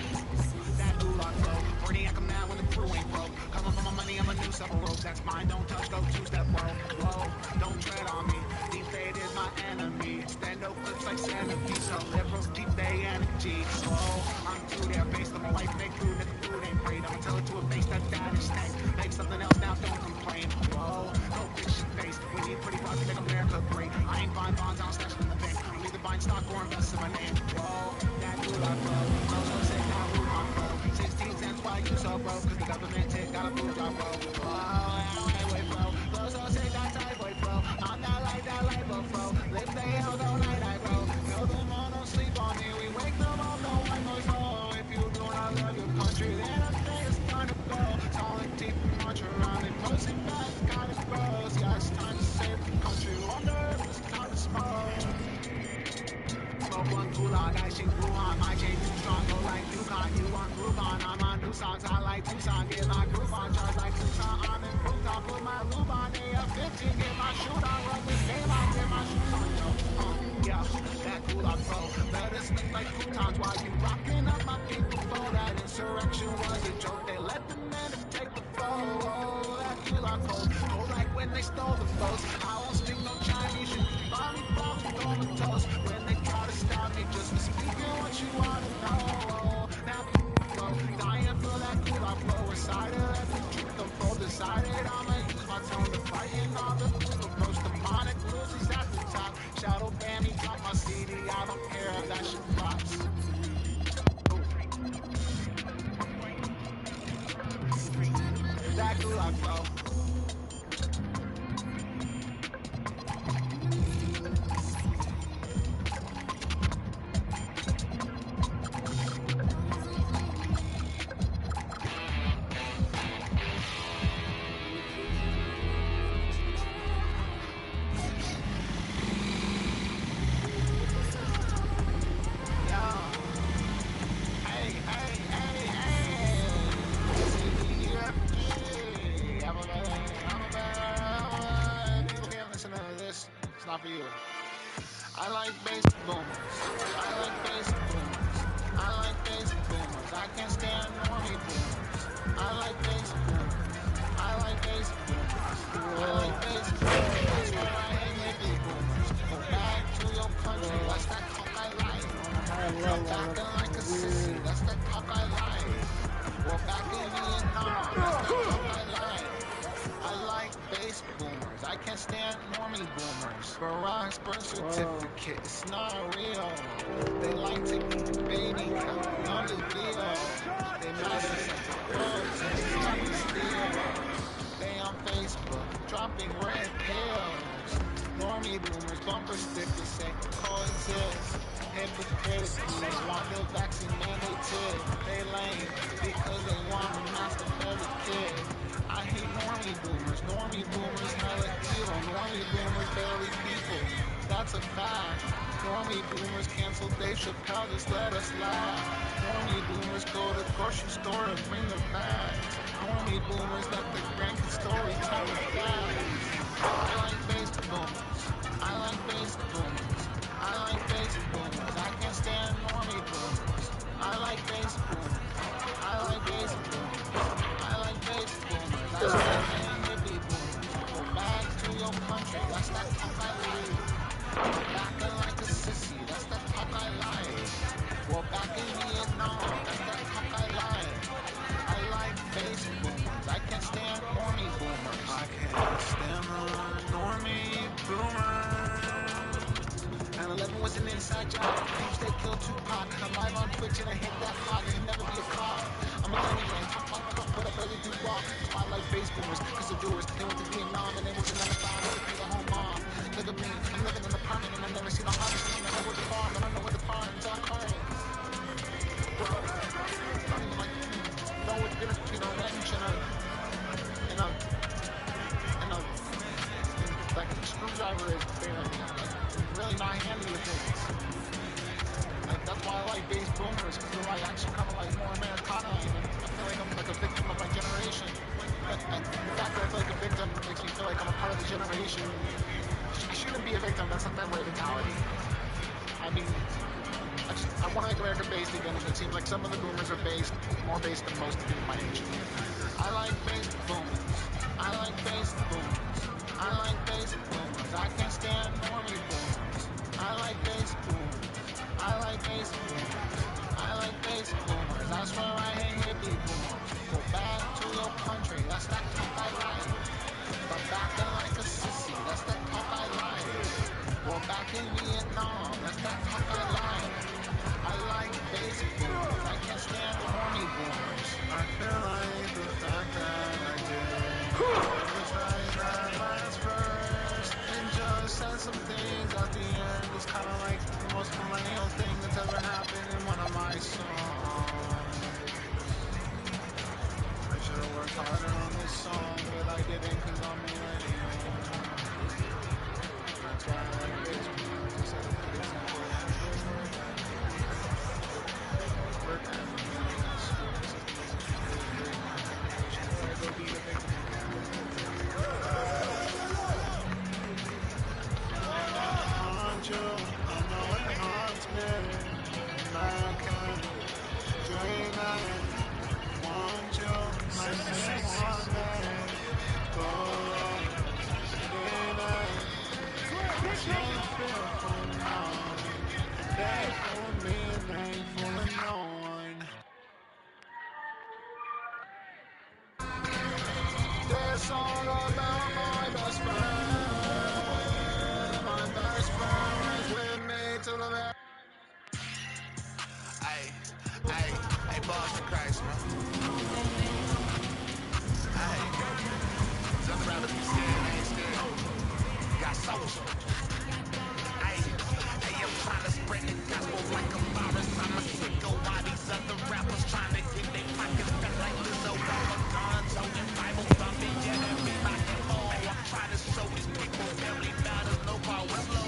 That gulag flow. 40 I come mad when the crew ain't broke. Coming for my money, I'm a new several rope. That's mine, don't touch, go 2-step, bro. Whoa, don't tread on me. Deep fade is my enemy. Extendo clips like centipede. So liberals keep they energy. Whoa, I'm too there. Based on my life, they grew that the food ain't great. I'ma tell it to a face that is stank. Make something else now, don't complain. Whoa, go fix your face. We need pretty broad to make America great. I ain't buying bonds, I'll stash them in the bank. I'm either buying stock or invest in my name. Whoa, that gulag flow. So say that Wuhan flow. 16 cents, why you so broke? Cause the government take got a blue drop, bro. Whoa, wait, flow. Flow so sick, that typhoid flow. I'm not like that lipo flow. Live the hills all night, I bro. Tell them all don't sleep on me. We wake them up, no white noise low. If you do not love your country, then I think it's time to go. Solid teeth and march around and pussy back, kinda gross. Yeah, it's time to save the country. Wonder if it's time to smoke. Smoke one gulag, I sing Wuhan. My chain too strong, go like Yukon. You want Groupon, I'm on new songs. I like Tucson, get my groove on. Charge like Tucson, I'm in Futon. Put my lube on, AF-15, get my shoot on. Run this game out, get my shoes on, yo. Yeah, that gulag flow. Let us look like croutons while you rocking up my people flow. That insurrection was a joke. They let the men take the flow. Oh, that gulag cold. Cold like when they stole the boats. I won't speak no Chinese. You can buy me probably comatose. When they try to stop me just for speaking what you want to know. Now flow, dying for that gulag flow. Recited, let the truth unfold. Decided I'ma use my tone to frighten all the approach. Demonic losers at the top. Shadow ban me, drop my CD. I don't care if that shit flops. That gulag flow. Not for you. I like bass boomers. I like bass boomers. I like bass boomers. I can't stand normie boomers. I like bass boomers. I like bass boomers. I like bass boomers. That's why I hate hippie boomers. Go back to your country. That's that talk I like. Drop acting like a sissy. That's that talk I like. Well, back in Vietnam. That's that talk I like. I like bass boomers. I can't stand normie boomers. Barack's birth certificate, it's not real. They like to eat baby cow on the deal. They messing up drugs and Simon Steele. They on Facebook dropping red pills. Normie boomers, bumper stickers say coexist. Hypocritically want the vaccine mandated. They lame because they want a mask of every kid. I hate normie boomers. Normie boomers hella evil. Normie boomers barely people. That's a fact. Normie boomers cancel Dave Chappelle, just let us laugh. Normie boomers go to the grocery store and bring their bags. Normie boomers let the grandkids story tell the facts. I like bass boomers. I like bass boomers. I like bass boomers. I can't stand normie boomers. I like bass boomers. I like bass boomers. I like bass boomers. That's why I hate hippie boomers. Go back to your country. That's that talk I like. Acting like a sissy. That's that talk I like. Well, back in Vietnam. That's that talk I like. I like bass switch and I hit that hog, I can never be a cop. I'm a millennial, but I barely do walk. That's why I like bass boomers, cause they're doers. They went to Vietnam and they worked in 9 to 5 to pay the home mom. Look at me, I'm living in an apartment and I never seen a harvest. And I never worked the farm, I don't know what the farm until I carve it. Bro, I don't even like, know what the difference between a wrench and a like a screwdriver is. They're really not handy with things. Like, that's why I like bass boomers, because they're like actually kind of like more Americana. And I feel like I'm like a victim of my generation. And the fact that I feel like a victim makes me feel like I'm a part of the generation. I shouldn't be a victim. That's not that right mentality. I mean, I want to make America based again, and it seems like some of the boomers are more based than most people my age. I like bass boomers. I like bass boomers. I like bass boomers. I can't stand normie boomers. I like bass boomers. I like bass boomers. I like bass boomers. I swear I hate hippie boomers. Go back to your country. That's that talk I like. But back in like a sissy. That's that talk I like. Go back in Vietnam. That's that talk I like. I like bass boomers. I can't stand horny boomers. I feel like the fact that I did. First, and just said some things at the end. It's kind of like the most millennial thing that's ever happened in one of my songs. I should have worked harder on this song, but I didn't because I'm millennial. That's why I like bass boomers. I said a good example. Work ethic. Go be the victim. I know it haunts me. I can't dream it. Want you, I say want me. Go on, need it. Can't feel for now. They fool me and they fooling no one. This all about my best friend. My best friend was with me to the very. Hey, Boston Christ, man. Hey, some rappers be scared, I ain't scared. Got social. Hey, I'm trying to spread the gospel like a virus. I'm a sicko while these other rappers trying to get their pockets fat like Lizzo. All guns, holding Bible thumping, yeah, that be my MO. I'm trying to show these people family matters, no power slow.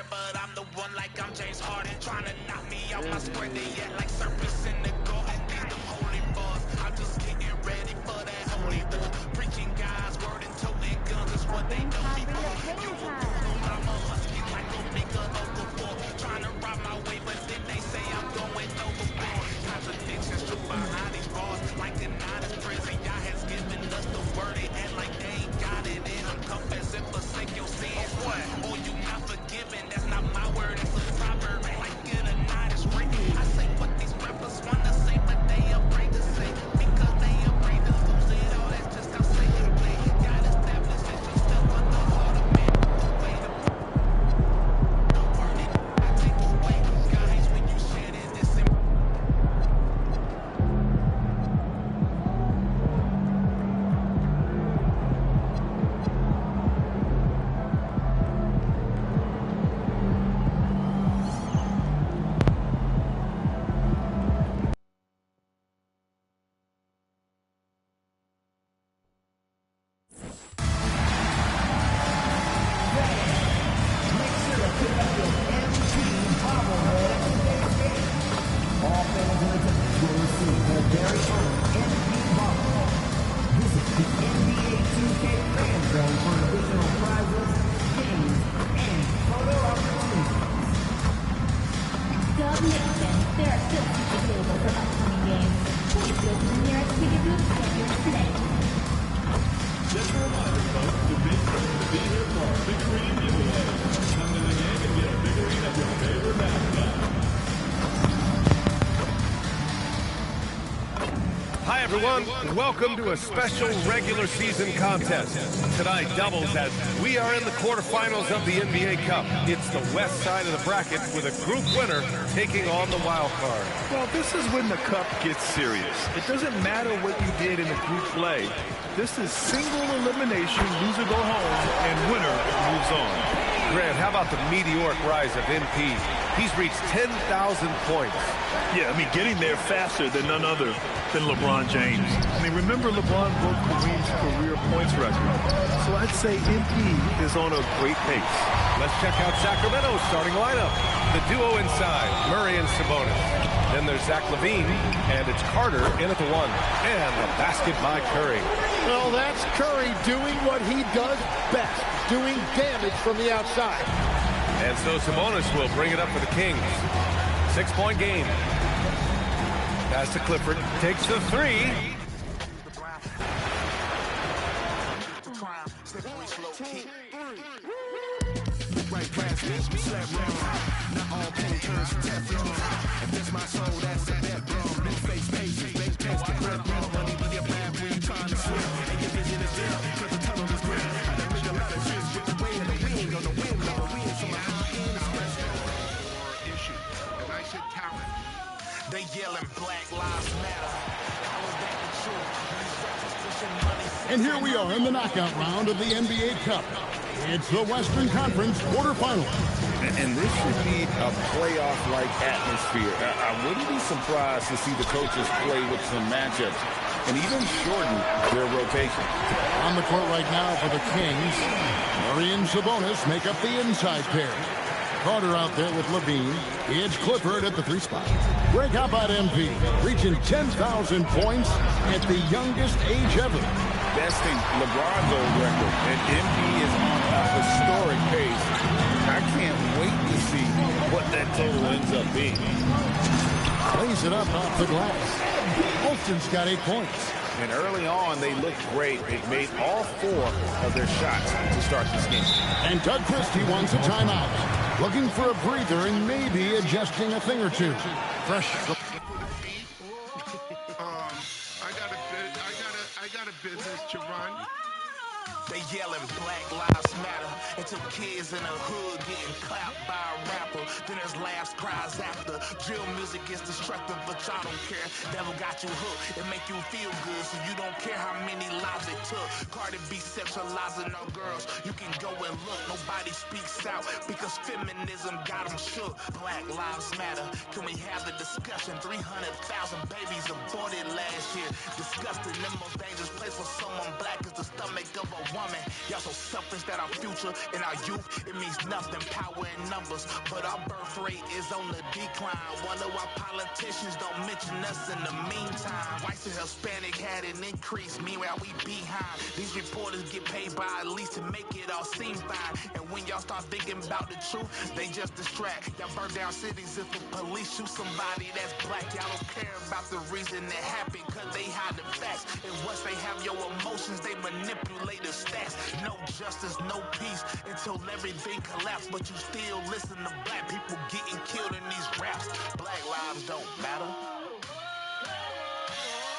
But I'm the one like I'm James Harden, trying to knock me out my square. They yet like serpents in the garden. These them holy bars. I'm just getting ready for that holy war. Preaching God's word and toting guns is what they know me for. You a fool, I'm a husky like a nigga over for. Trying to rob my way, but then they say I'm going overboard. Contradictions true behind these bars, like an honest prison. Y'all has given us the word and like they ain't got it in. I'm confessing, forsake your sins. What? Or you not forgiven? That's not my word, it's a proverb. Like good or not, it's written. I say what these rappers wanna say, but they afraid to say. Because they afraid to lose it all. That's just how Satan play. God established it, you still on the heart. everyone, and welcome to a special regular season contest. Tonight doubles as we are in the quarterfinals of the NBA Cup. It's the west side of the bracket with a group winner taking on the wild card. Well, this is when the cup gets serious. It doesn't matter what you did in the group play. This is single elimination, loser go home, and winner moves on. Grant, how about the meteoric rise of MP? He's reached 10,000 points. Yeah, I mean, getting there faster than none other than LeBron James. I mean, remember LeBron broke Kareem's career points record. So I'd say MP is on a great pace. Let's check out Sacramento's starting lineup. The duo inside, Murray and Sabonis. Then there's Zach LaVine, and it's Carter in at the 1. And the basket by Curry. Well, that's Curry doing what he does best, doing damage from the outside. And so Sabonis will bring it up for the Kings. 6-point game. Pass to Clifford. Takes the 3. Right past me, slap wrong. Not all pain turns to Teflon. If that's my soul, that's a bet wrong. New face patience, make test the breath wrong. Money with your bad when you trying to swim. And your vision is dim, cause the tunnel is grim. I done make a lot of trips with the way of the wind on the wind, on the wind. So my heart is special. Issue, and I said talent. They yelling Black Lives Matter. I was back in truth. And here we are in the knockout round of the NBA Cup. It's the Western Conference quarterfinals. And this should be a playoff-like atmosphere. I wouldn't be surprised to see the coaches play with some matchups and even shorten their rotation. On the court right now for the Kings, Murray and Sabonis make up the inside pair. Carter out there with LaVine. It's Clifford at the 3 spot. Greg, how about MP? Reaching 10,000 points at the youngest age ever. Besting LeBron's old record, and MP is on a historic pace. I can't wait to see what that total ends up being. Plays it up off the glass. Olsen's got 8 points. And early on, they looked great. They've made all 4 of their shots to start this game. And Doug Christie wants a timeout. Looking for a breather and maybe adjusting a thing or two. Fresh. I got a business to run. They yelling Black Lives Matter. It took kids in the hood getting clapped by a rapper. Then there's laughs, cries after. Drill music is destructive, but y'all don't care. Devil got you hooked. It make you feel good, so you don't care how many lives it took. Cardi B sexualizing our girls. You can go and look. Nobody speaks out because feminism got them shook. Black Lives Matter. Can we have the discussion? 300,000 babies aborted last year. Disgusting. The most dangerous place for someone black is the stomach of a woman. Y'all so selfish that our future and our youth, it means nothing. Power in numbers, but our birth rate is on the decline. Wonder why politicians don't mention us in the meantime. Whites and Hispanic had an increase, meanwhile we behind. These reporters get paid by at least to make it all seem fine. And when y'all start thinking about the truth, they just distract. Y'all burn down cities if the police shoot somebody that's black. Y'all don't care about the reason it happened, cause they hide the facts. And once they have your emotions, they manipulate the stats. No justice, no peace until everything collapses. But you still listen to black people getting killed in these raps. Black lives don't matter.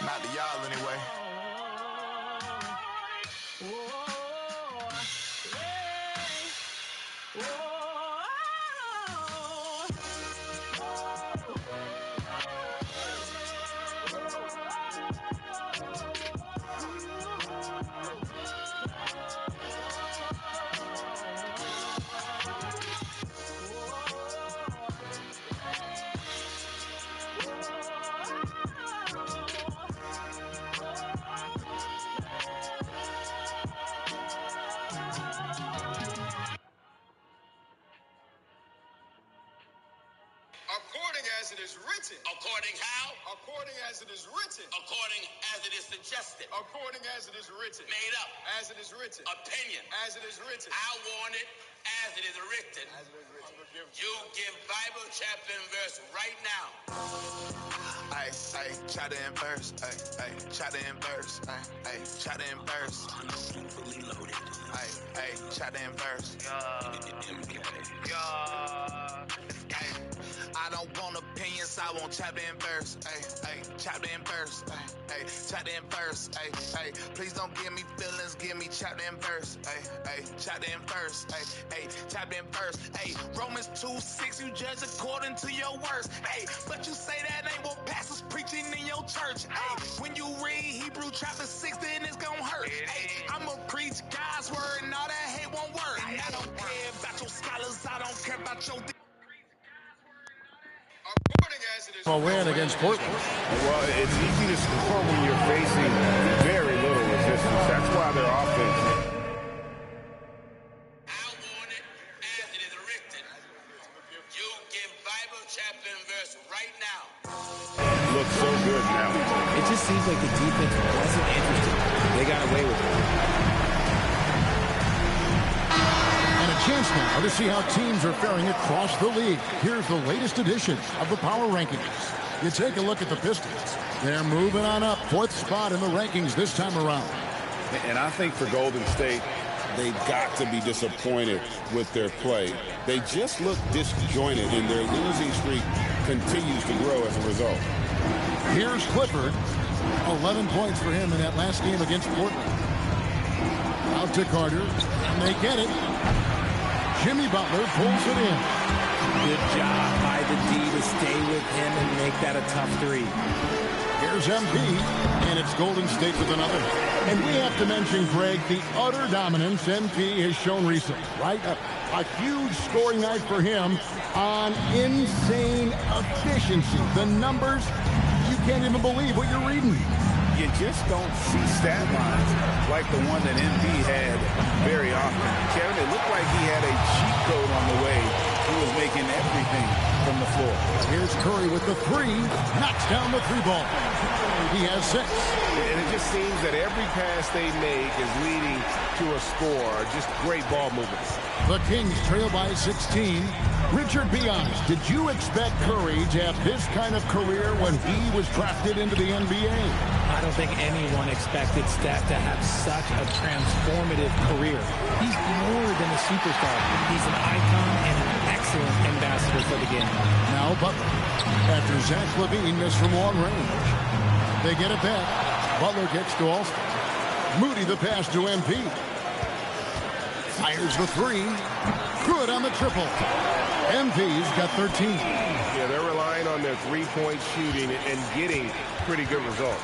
Not to y'all anyway. According as it is written. According how? According as it is written. According as it is suggested. According as it is written. Made up. As it is written. Opinion. As it is written. I want it as it is written. As it is written. You give Bible chapter and verse right now. Ay, chapter and verse. Ay, chapter and verse. Ay, chapter and verse. Fully loaded. Ay, chapter and verse. I don't want opinions, verse, I won't chop in verse. Ay, chop in verse. Ay, chop in verse. Ay, please don't give me feelings, give me chop in verse. Ay, chop in verse. Ay, chop in verse. Ay, Romans 2:6, you judge according to your words. Ay, but you say that ain't what pastors preaching in your church. Ay, when you read Hebrew chapter 6, then it's gonna hurt. Ay, I'ma preach God's word and all that hate won't work. I don't care about your scholars, I don't care about your... A win against Portland. Well, it's easy to score when you're facing very little resistance. That's why their offense. I want it as it is written. You give Bible chapter and verse right now. Looks so good now. It just seems like the defense wasn't interested. They got away with it. And a chance now to see how teams are faring across the league. Here's the latest edition of the Power Rankings. You take a look at the Pistons. They're moving on up, 4th spot in the rankings this time around. And I think for Golden State, they've got to be disappointed with their play. They just look disjointed, and their losing streak continues to grow as a result. Here's Clifford. 11 points for him in that last game against Portland. Out to Carter, and they get it. Jimmy Butler pulls it in. Good job by the D to stay with him and make that a tough three. Here's MP, and it's Golden State with another. And we have to mention, Greg, the utter dominance MP has shown recently, right? A huge scoring night for him on insane efficiency. The numbers, you can't even believe what you're reading. You just don't see stat lines like the one that MP had very often. Kevin, it looked like he had a cheat code on the way. He was making everything from the floor. Here's Curry with the three. Knocks down the three ball. He has 6. And it just seems that every pass they make is leading to a score. Just great ball movement. The Kings trail by 16. Richard, be honest, did you expect Curry to have this kind of career when he was drafted into the NBA? I don't think anyone expected Steph to have such a transformative career. He's more than a superstar. He's an icon and an excellent ambassador for the game. Now Butler, after Zach LaVine missed from long range. They get it back. Butler gets to Alston. Moody the pass to MP. Fires the three. Good on the triple. MP's got 13. Yeah, they're relying on their three-point shooting and getting pretty good results.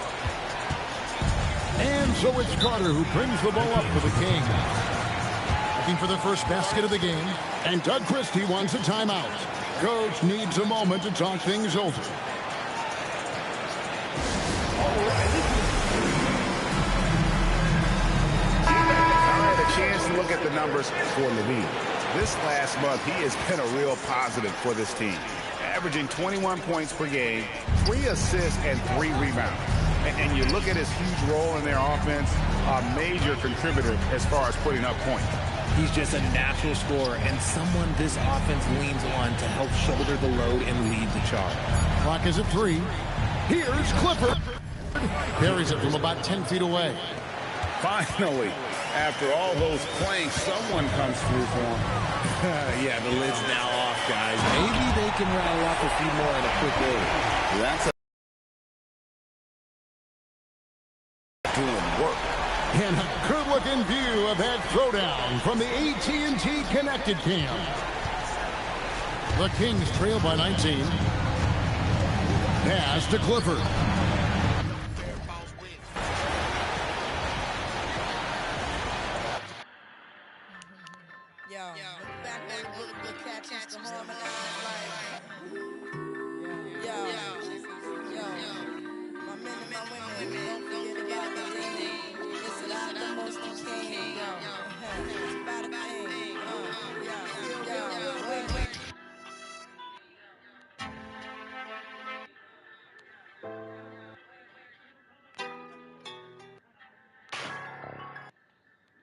And so it's Carter who brings the ball up for the Kings. Looking for the first basket of the game. And Doug Christie wants a timeout. Coach needs a moment to talk things over. Chance to look at the numbers for LaVine. This last month, he has been a real positive for this team. Averaging 21 points per game, 3 assists, and 3 rebounds. And you look at his huge role in their offense, a major contributor as far as putting up points. He's just a natural scorer and someone this offense leans on to help shoulder the load and lead the charge. Clock is at 3. Here's Clifford. Buries it from about 10 feet away. Finally, after all those playing, someone comes through for him. Yeah, the lid's now off, guys. Maybe they can rattle off a few more in a quick way. That's doing work. And a good-looking view of that throwdown from the AT&T Connected Cam. The Kings trail by 19. Pass to Clifford.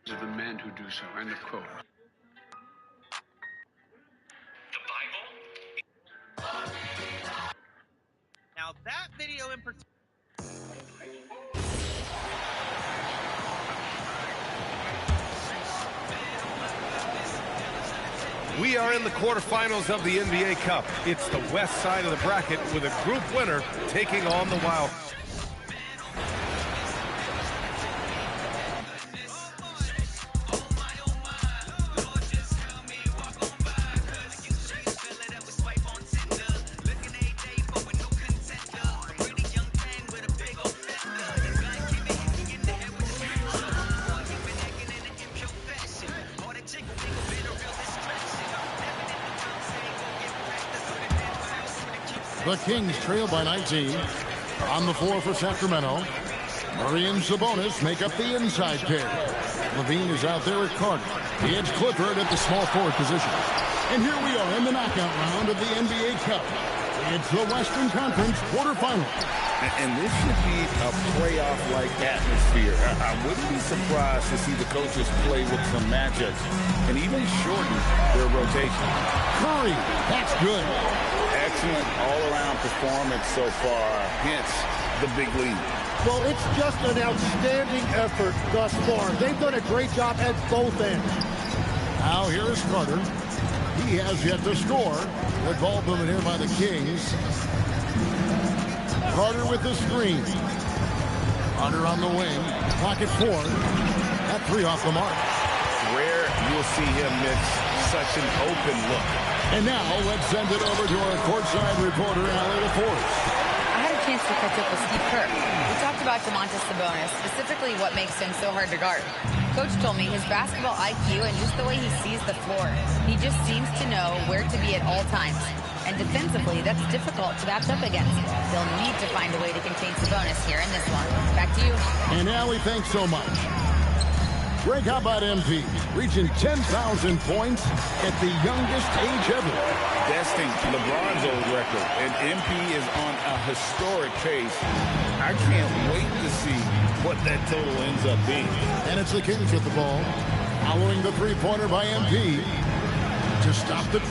Of the men who do so. End of quote. The Bible? Now that video in particular. We are in the quarterfinals of the NBA Cup. It's the west side of the bracket with a group winner taking on the Wild. The Kings trail by 19. On the floor for Sacramento, Murray and Sabonis make up the inside pair. Levine is out there with Carter. It's Clifford at the small forward position. And here we are in the knockout round of the NBA Cup. It's the Western Conference quarterfinal. And this should be a playoff-like atmosphere. I wouldn't be surprised to see the coaches play with some matchups and even shorten their rotation. Curry, that's good. Excellent all-around performance so far, hence the big lead. Well, it's just an outstanding effort thus far. They've done a great job at both ends. Now here's Carter. He has yet to score. Good ball movement here by the Kings. Carter with the screen. Carter on the wing. Pocket 4. That 3 off the mark. Rare you'll see him miss such an open look. And now let's send it over to our courtside reporter, Allie LaForce. I had a chance to catch up with Steve Kerr. We talked about Domantas Sabonis, specifically what makes him so hard to guard. Coach told me his basketball IQ and just the way he sees the floor. He just seems to know where to be at all times. And defensively, that's difficult to match up against. They'll need to find a way to contain Sabonis here in this one. Back to you. And Allie, thanks so much. Greg, how about MP? Reaching 10,000 points at the youngest age ever. Besting LeBron's old record, and MP is on a historic pace. I can't wait to see what that total ends up being. And it's the Kings with the ball, following the three-pointer by MP to stop the...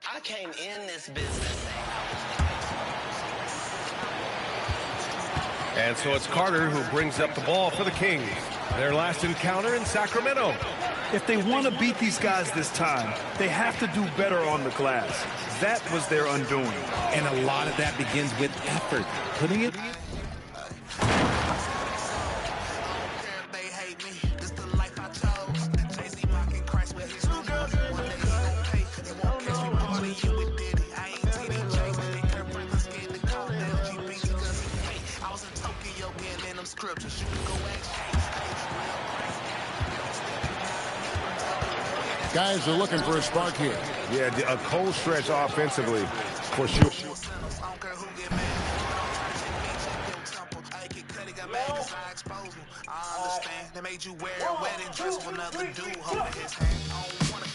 I came in this business. And so it's Carter who brings up the ball for the Kings. Their last encounter in Sacramento. If they want to beat these guys this time, they have to do better on the glass. That was their undoing. And a lot of that begins with effort. Putting it... Guys are looking for a spark here. Yeah, a cold stretch offensively, for sure.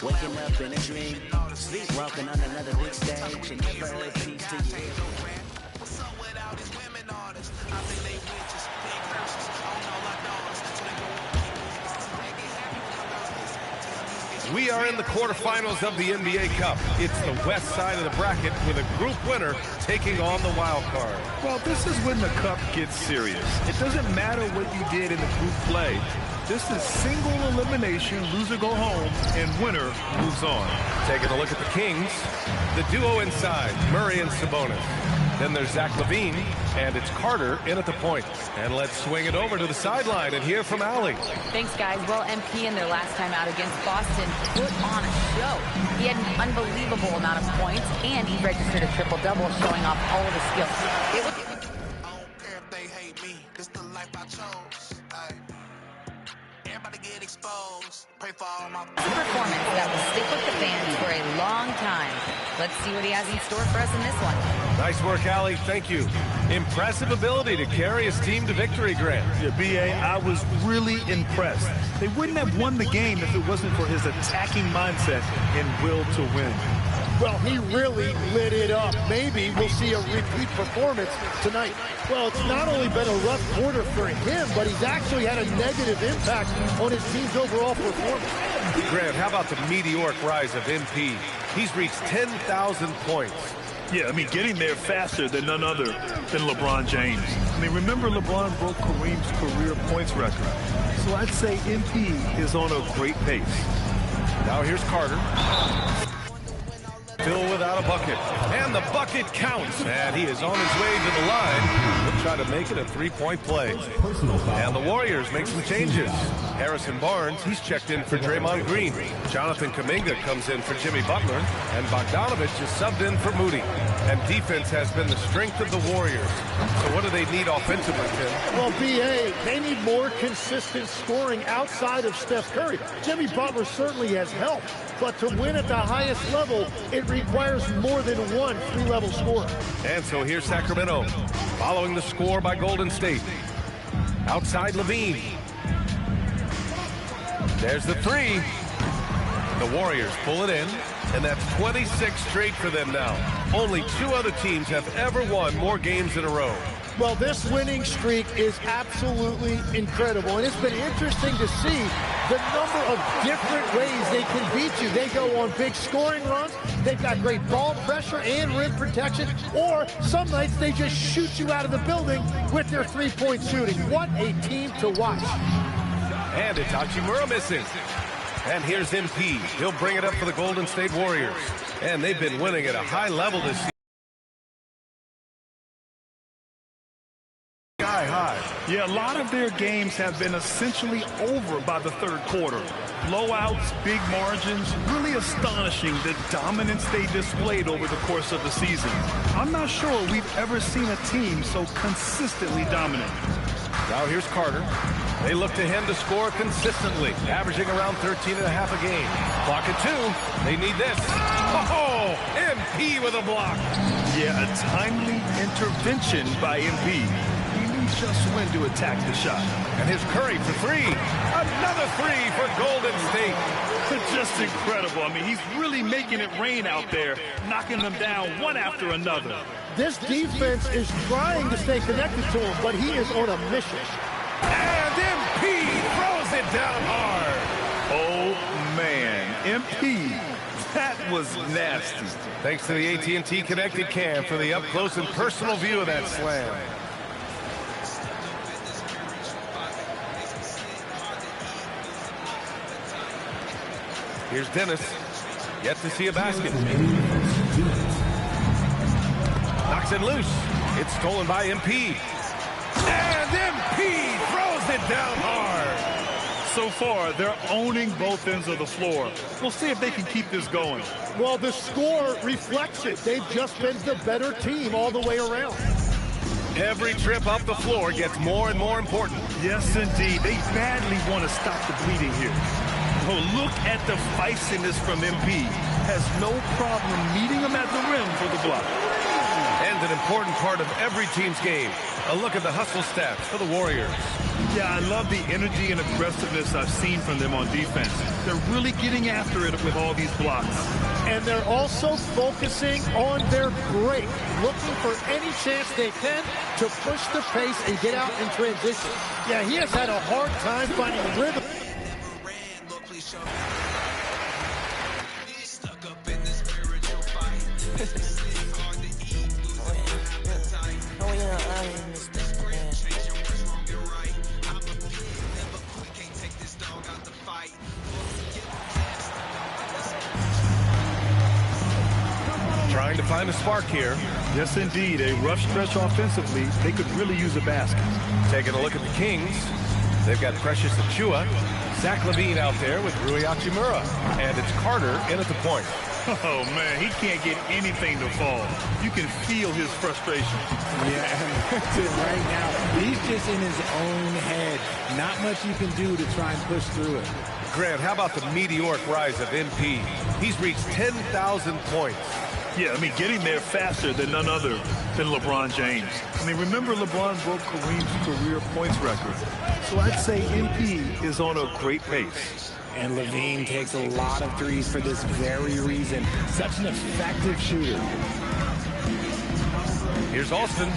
Waking up in a dream, sleepwalking on another big stage, and never heard peace to you. What's up with all these women artists? I think they witches, big curses, on all our daughters, so they go We are in the quarterfinals of the NBA Cup. It's the west side of the bracket with a group winner taking on the wild card. Well, this is when the cup gets serious. It doesn't matter what you did in the group play. This is single elimination, loser go home, and winner moves on. Taking a look at the Kings, the duo inside, Murray and Sabonis. Then there's Zach LaVine, and it's Carter in at the point. And let's swing it over to the sideline and hear from Allie. Thanks, guys. Well, MP in their last time out against Boston put on a show. He had an unbelievable amount of points, and he registered a triple-double, showing off all of his skills. It was... I don't care if they hate me. This the life I chose. Everybody get exposed. Pray for all my... It's a performance that will stick with the fans for a long time. Let's see what he has in store for us in this one. Nice work, Allie. Thank you. Impressive ability to carry his team to victory, Grant. Yeah, B.A., I was really impressed. They wouldn't have won the game if it wasn't for his attacking mindset and will to win. Well, he really lit it up. Maybe we'll see a repeat performance tonight. Well, it's not only been a rough quarter for him, but he's actually had a negative impact on his team's overall performance. Grant, how about the meteoric rise of MP? He's reached 10,000 points. Yeah, I mean, getting there faster than none other than LeBron James. I mean, remember LeBron broke Kareem's career points record. So I'd say MP is on a great pace. Now here's Carter. Still without a bucket. And the bucket counts. And he is on his way to the line. He'll try to make it a three-point play. And the Warriors make some changes. Harrison Barnes, he's checked in for Draymond Green. Jonathan Kuminga comes in for Jimmy Butler. And Bogdanovich is subbed in for Moody. And defense has been the strength of the Warriors. So what do they need offensively, Tim? Well, B.A., they need more consistent scoring outside of Steph Curry. Jimmy Butler certainly has helped. But to win at the highest level, it requires more than one three-level scorer. And so here's Sacramento, following the score by Golden State. Outside Levine. There's the three. The Warriors pull it in, and that's 26 straight for them now. Only two other teams have ever won more games in a row. Well, this winning streak is absolutely incredible, and it's been interesting to see the number of different ways they can beat you. They go on big scoring runs, they've got great ball pressure and rim protection, or some nights they just shoot you out of the building with their three-point shooting. What a team to watch. And it's Hachimura missing. And here's MP. He'll bring it up for the Golden State Warriors. And they've been winning at a high level this season. High. Yeah, a lot of their games have been essentially over by the third quarter. Blowouts, big margins, really astonishing the dominance they displayed over the course of the season. I'm not sure we've ever seen a team so consistently dominant. Now here's Carter. They look to him to score consistently, averaging around 13 and a half a game. Clock at 2. They need this. Oh, MP with a block. Yeah, a timely intervention by MP. Just when to attack the shot. And here's Curry for three. Another three for Golden State. Just incredible. I mean, he's really making it rain out there, knocking them down one after another. This defense is trying to stay connected to him, but he is on a mission. And MP throws it down hard. Oh, man. MP, that was nasty. Thanks to the AT&T Connected Cam for the up-close and personal view of that slam. Here's Dennis, yet to see a basket. Knocks it loose. It's stolen by MP. And MP throws it down hard. So far, they're owning both ends of the floor. We'll see if they can keep this going. Well, the score reflects it. They've just been the better team all the way around. Every trip up the floor gets more and more important. Yes, indeed. They badly want to stop the bleeding here. Oh, look at the feistiness from MP. Has no problem meeting him at the rim for the block. And an important part of every team's game. A look at the hustle stats for the Warriors. Yeah, I love the energy and aggressiveness I've seen from them on defense. They're really getting after it with all these blocks. And they're also focusing on their break, looking for any chance they can to push the pace and get out in transition. Yeah, he has had a hard time finding rhythm. Trying to find a spark here. Yes, indeed. A rough stretch offensively. They could really use a basket. Taking a look at the Kings. They've got Precious Achiuwa. Zach LaVine out there with Rui Hachimura. And it's Carter in at the point. Oh, man, he can't get anything to fall. You can feel his frustration. Yeah, right now, he's just in his own head. Not much you can do to try and push through it. Grant, how about the meteoric rise of MP? He's reached 10,000 points. Yeah, I mean, getting there faster than none other than LeBron James. I mean, remember LeBron broke Kareem's career points record. So I'd say MP is on a great pace. And Levine takes a lot of threes for this very reason. Such an effective shooter. Here's Austin.